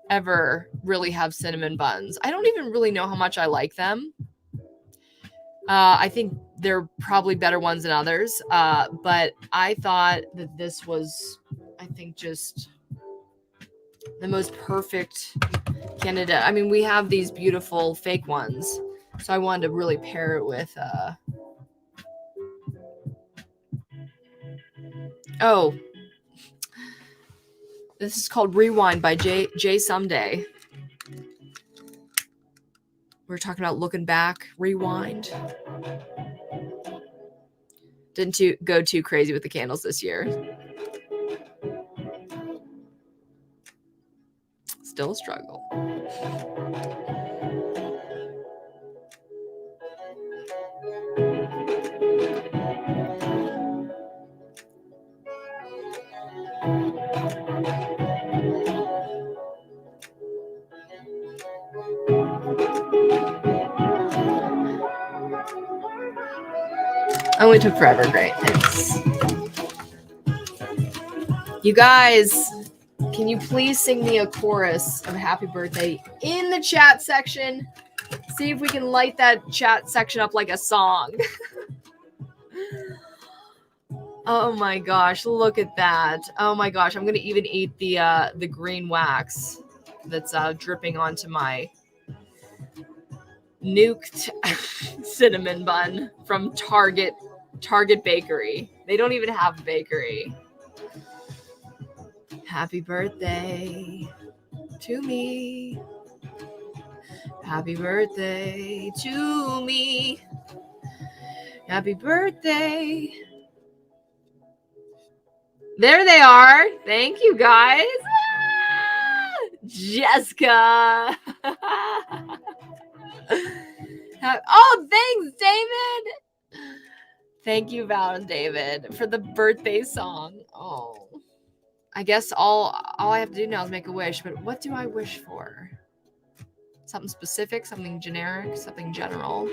ever really have cinnamon buns. I don't even really know how much I like them. I think they're probably better ones than others. But I thought that this was, I think, just the most perfect candidate. I mean, we have these beautiful fake ones. So I wanted to really pair it with... this is called Rewind by Jay Someday. We're talking about looking back, rewind. Didn't go too crazy with the candles this year. Still a struggle. Only took forever. Great. Thanks. You guys, can you please sing me a chorus of happy birthday in the chat section? See if we can light that chat section up like a song. Oh my gosh, look at that. Oh my gosh, I'm going to even eat the green wax that's dripping onto my nuked cinnamon bun from Target Bakery. They don't even have a bakery. Happy birthday to me. Happy birthday to me. Happy birthday. There they are. Thank you, guys. Jessica. Oh, thanks, David. Thank you, Val and David, for the birthday song. Oh, I guess all I have to do now is make a wish, but what do I wish for? Something specific, something generic, something general.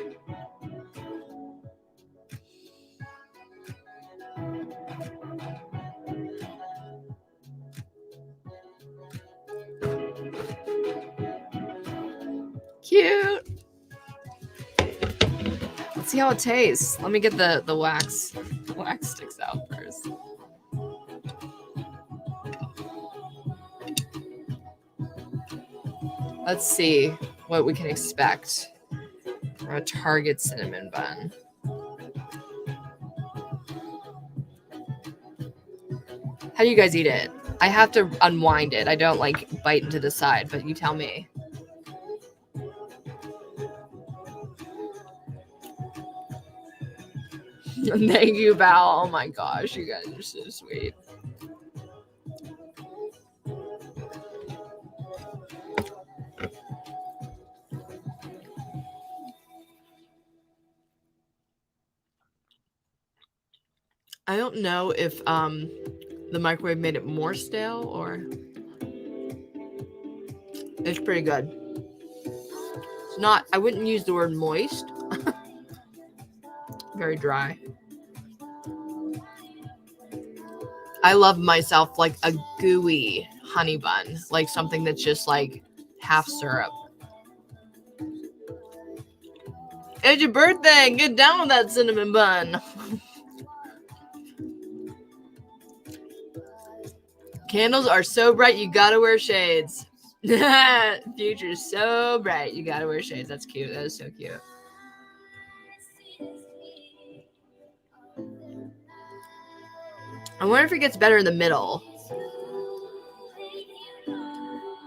Cute. Let's see how it tastes. Let me get the wax sticks out first. Let's see what we can expect from a Target cinnamon bun. How do you guys eat it? I have to unwind it. I don't like bite into the side, but you tell me. Thank you, Val. Oh my gosh, you guys are so sweet. I don't know if the microwave made it more stale or it's pretty good. It's not, I wouldn't use the word moist. Very dry. I love myself like a gooey honey bun, like something that's just like half syrup. It's your birthday. Get down with that cinnamon bun. Candles are so bright, you gotta wear shades. Future's so bright, you gotta wear shades. That's cute. That is so cute. I wonder if it gets better in the middle.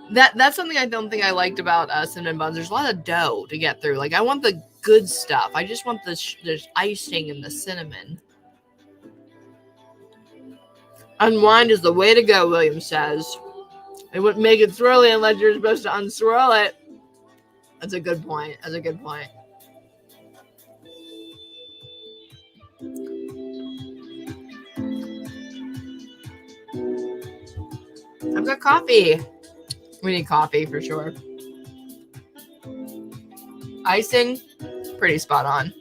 That's something I don't think I liked about cinnamon buns. There's a lot of dough to get through. Like, I want the good stuff. I just want the icing and the cinnamon. Unwind is the way to go, William says. It wouldn't make it swirly unless you're supposed to unswirl it. That's a good point. That's a good point. I've got coffee. We need coffee for sure. Icing, pretty spot on.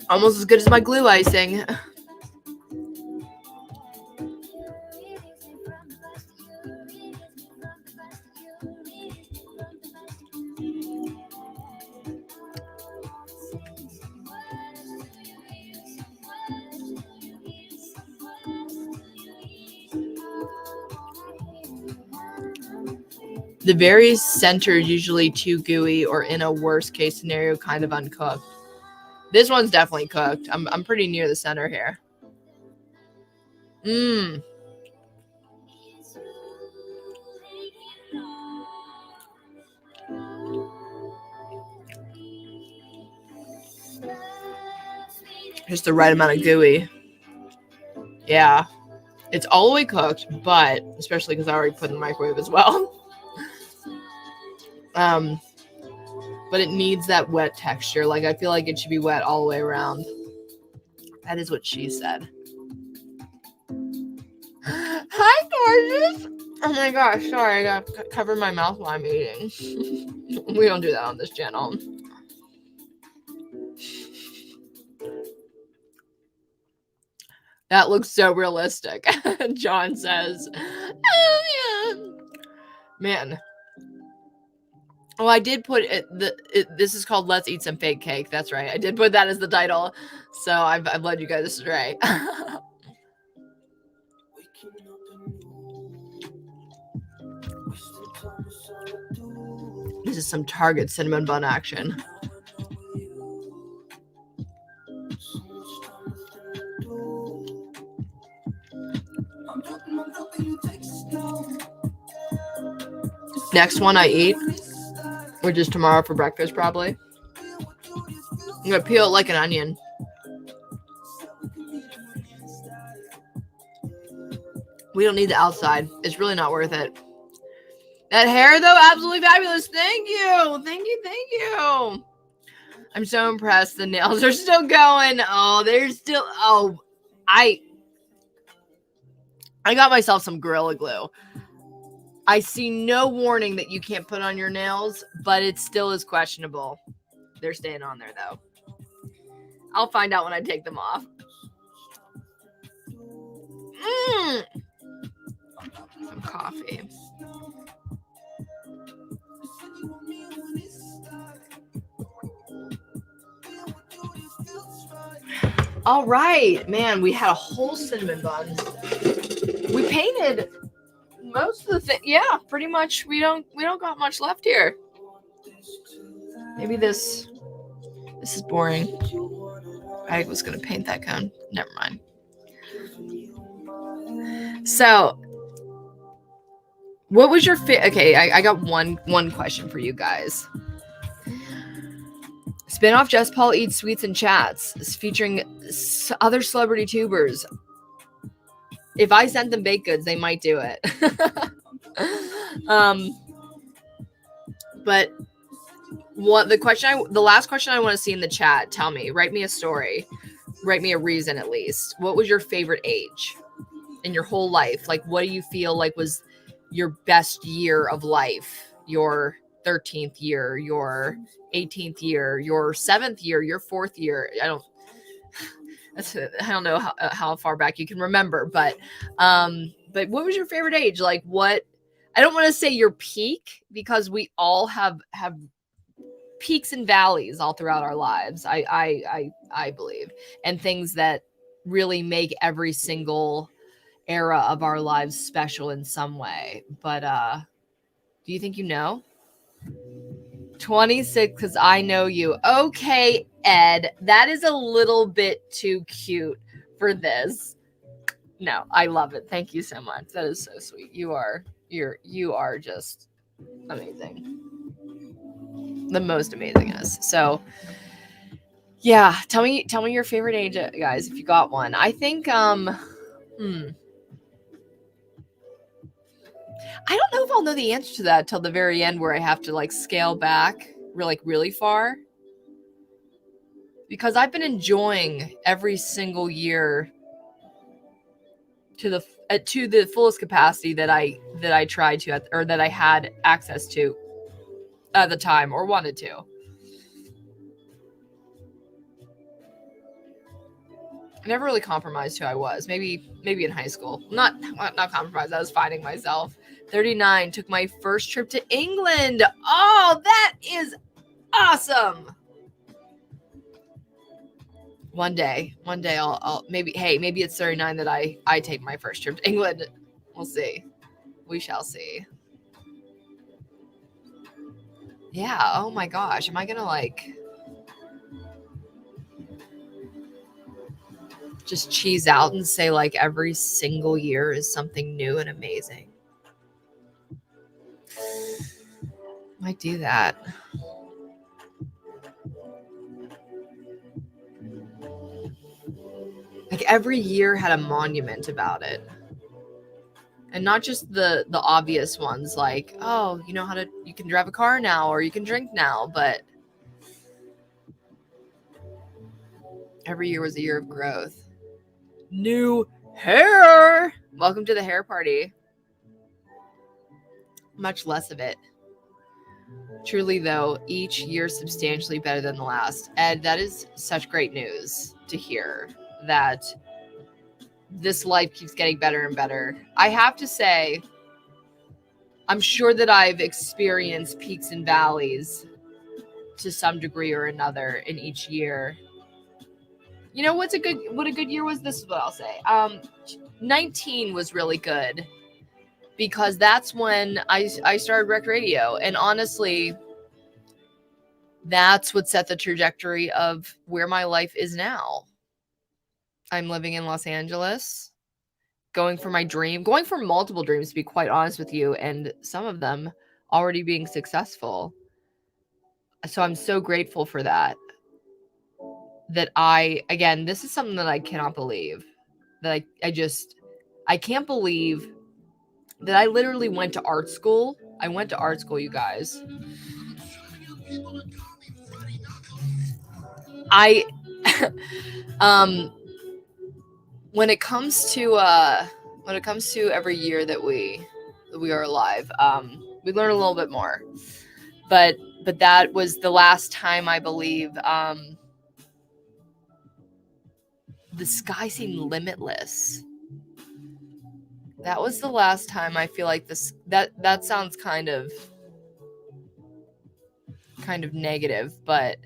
Almost as good as my glue icing. The very center is usually too gooey or in a worst case scenario kind of uncooked. This one's definitely cooked. I'm pretty near the center here. Just the right amount of gooey. Yeah. It's all the way cooked, but especially because I already put it in the microwave as well. But it needs that wet texture. Like, I feel like it should be wet all the way around. That is what she said. Hi, gorgeous. Oh my gosh, sorry, I gotta cover my mouth while I'm eating. We don't do that on this channel. That looks so realistic. John says, yeah. Man. Oh, I did put it, this is called Let's Eat Some Fake Cake. That's right. I did put that as the title. So I've led you guys astray. This is some Target cinnamon bun action. Next one I eat, which is tomorrow for breakfast probably. I'm gonna peel it like an onion. We don't need the outside. It's really not worth it. That hair though, absolutely fabulous. Thank you. Thank you. Thank you. I'm so impressed. The nails are still going. Oh, they're still. Oh, I got myself some Gorilla Glue. I see no warning that you can't put on your nails, but it still is questionable. They're staying on there though. I'll find out when I take them off. Some coffee. All right, man, we had a whole cinnamon bun. We painted most of the thing. Yeah, pretty much. We don't got much left here. Maybe this is boring. I was gonna paint that cone. Never mind. So, what was your okay? I got one question for you guys. Spinoff Just Paul Eats Sweets and Chats is featuring other celebrity tubers. If I sent them baked goods, they might do it. But the last question I want to see in the chat, tell me, write me a story, write me a reason at least. What was your favorite age in your whole life? Like, what do you feel like was your best year of life? Your 13th year, your 18th year, your 7th year, your 4th year. I don't know how far back you can remember, but what was your favorite age? Like, what? I don't want to say your peak, because we all have peaks and valleys all throughout our lives. I believe, and things that really make every single era of our lives special in some way. But do you think you know? 26, because I know you. Okay, Ed, that is a little bit too cute for this. No, I love it. Thank you so much. That is so sweet. You are just amazing. The most amazingest. So yeah, tell me your favorite age, guys, if you got one. I think I don't know if I'll know the answer to that till the very end, where I have to like scale back really far, because I've been enjoying every single year to the fullest capacity that I tried to, or that I had access to at the time, or wanted to. I never really compromised who I was. Maybe in high school. Not compromised. I was finding myself. 39, took my first trip to England. Oh, that is awesome. One day I'll maybe it's 39 that I take my first trip to England. We'll see. We shall see. Yeah. Oh my gosh. Am I gonna like just cheese out and say like every single year is something new and amazing? Might do that. Like every year had a monument about it. And not just the obvious ones, like, oh, you can drive a car now, or you can drink now, but every year was a year of growth. New hair. Welcome to the hair party. Much less of it. Truly, though, each year substantially better than the last. Ed, that is such great news to hear, that this life keeps getting better and better. I have to say, I'm sure that I've experienced peaks and valleys to some degree or another in each year. You know what a good year was? This is what I'll say. 19 was really good because that's when I started Rec Radio, and honestly, that's what set the trajectory of where my life is now. I'm living in Los Angeles, going for multiple dreams, to be quite honest with you, and some of them already being successful. So I'm so grateful for that. Again, this is something that I cannot believe. That I can't believe that I literally went to art school. I went to art school, you guys. When it comes to every year that we are alive, we learn a little bit more. But that was the last time, I believe, the sky seemed limitless. That was the last time I feel like this. That sounds kind of negative, but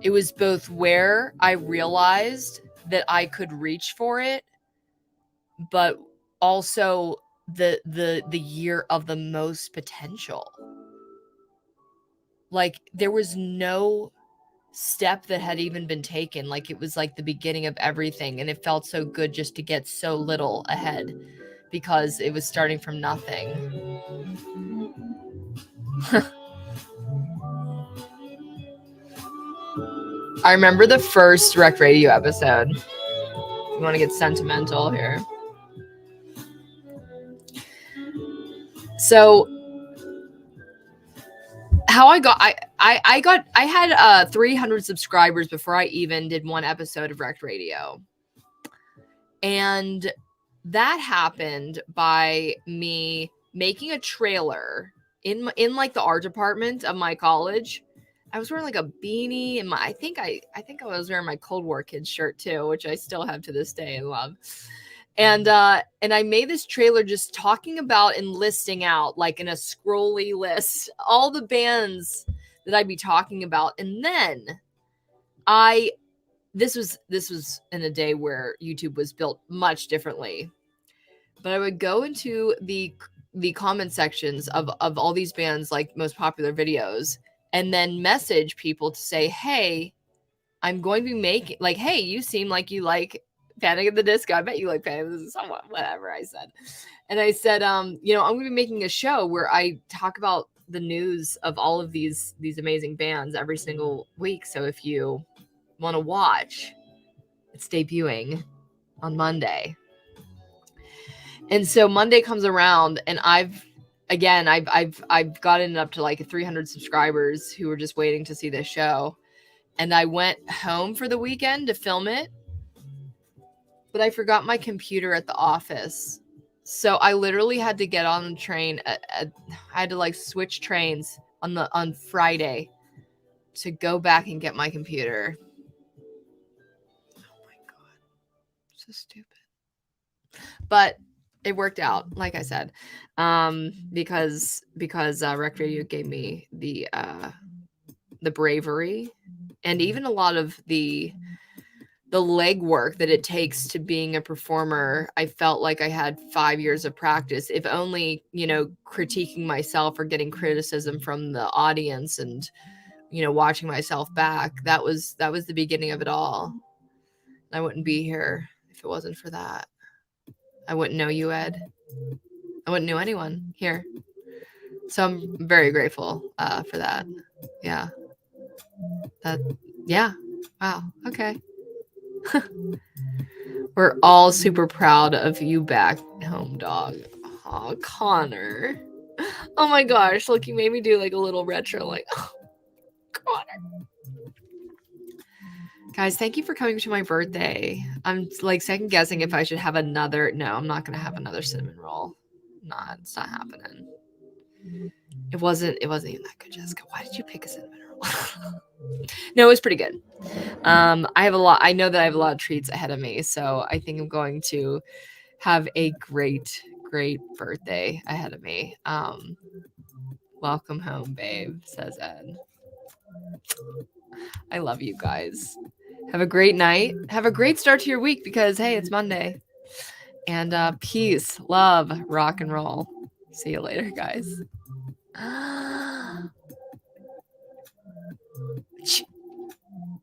it was both where I realized that I could reach for it, but also the year of the most potential. Like, there was no step that had even been taken. Like, it was like the beginning of everything, and it felt so good just to get so little ahead because it was starting from nothing. I remember the first Rec Radio episode. You want to get sentimental here. So how I had 300 subscribers before I even did one episode of Rec Radio. And that happened by me making a trailer in like the art department of my college. I was wearing like a beanie, and I think I was wearing my Cold War Kids shirt too, which I still have to this day and love. And I made this trailer just talking about and listing out, like in a scrolly list, all the bands that I'd be talking about. And then this was in a day where YouTube was built much differently. But I would go into the comment sections of all these bands, like most popular videos, and then message people to say, hey, I'm going to be making, like, hey, you seem like you like Panic at the Disco. I bet you like Panic at the Disco somewhat, whatever I said. And I said, I'm going to be making a show where I talk about the news of all of these amazing bands every single week. So if you want to watch, it's debuting on Monday. And so Monday comes around, and I've gotten up to like 300 subscribers who were just waiting to see this show. And I went home for the weekend to film it, but I forgot my computer at the office. So I literally had to get on the train. I had to like switch trains on Friday to go back and get my computer. Oh my God. So stupid. But it worked out, like I said, because Rec Radio gave me the bravery and even a lot of the legwork that it takes to being a performer. I felt like I had 5 years of practice, if only, critiquing myself or getting criticism from the audience and, watching myself back. That was the beginning of it all. I wouldn't be here if it wasn't for that. I wouldn't know you, Ed. I wouldn't know anyone here. So I'm very grateful for that. Yeah. Yeah. Wow. Okay. We're all super proud of you back home, dog. Oh, Connor. Oh my gosh. Look, you made me do like a little retro, like, oh, Connor. Guys, thank you for coming to my birthday. I'm like second guessing if I should have another. No, I'm not going to have another cinnamon roll. It's not happening. It wasn't even that good, Jessica. Why did you pick a cinnamon roll? No, it was pretty good. I know that I have a lot of treats ahead of me, so I think I'm going to have a great birthday ahead of me. Welcome home, babe, says Ed. I love you guys. Have a great night. Have a great start to your week because, hey, it's Monday. And peace, love, rock and roll. See you later, guys.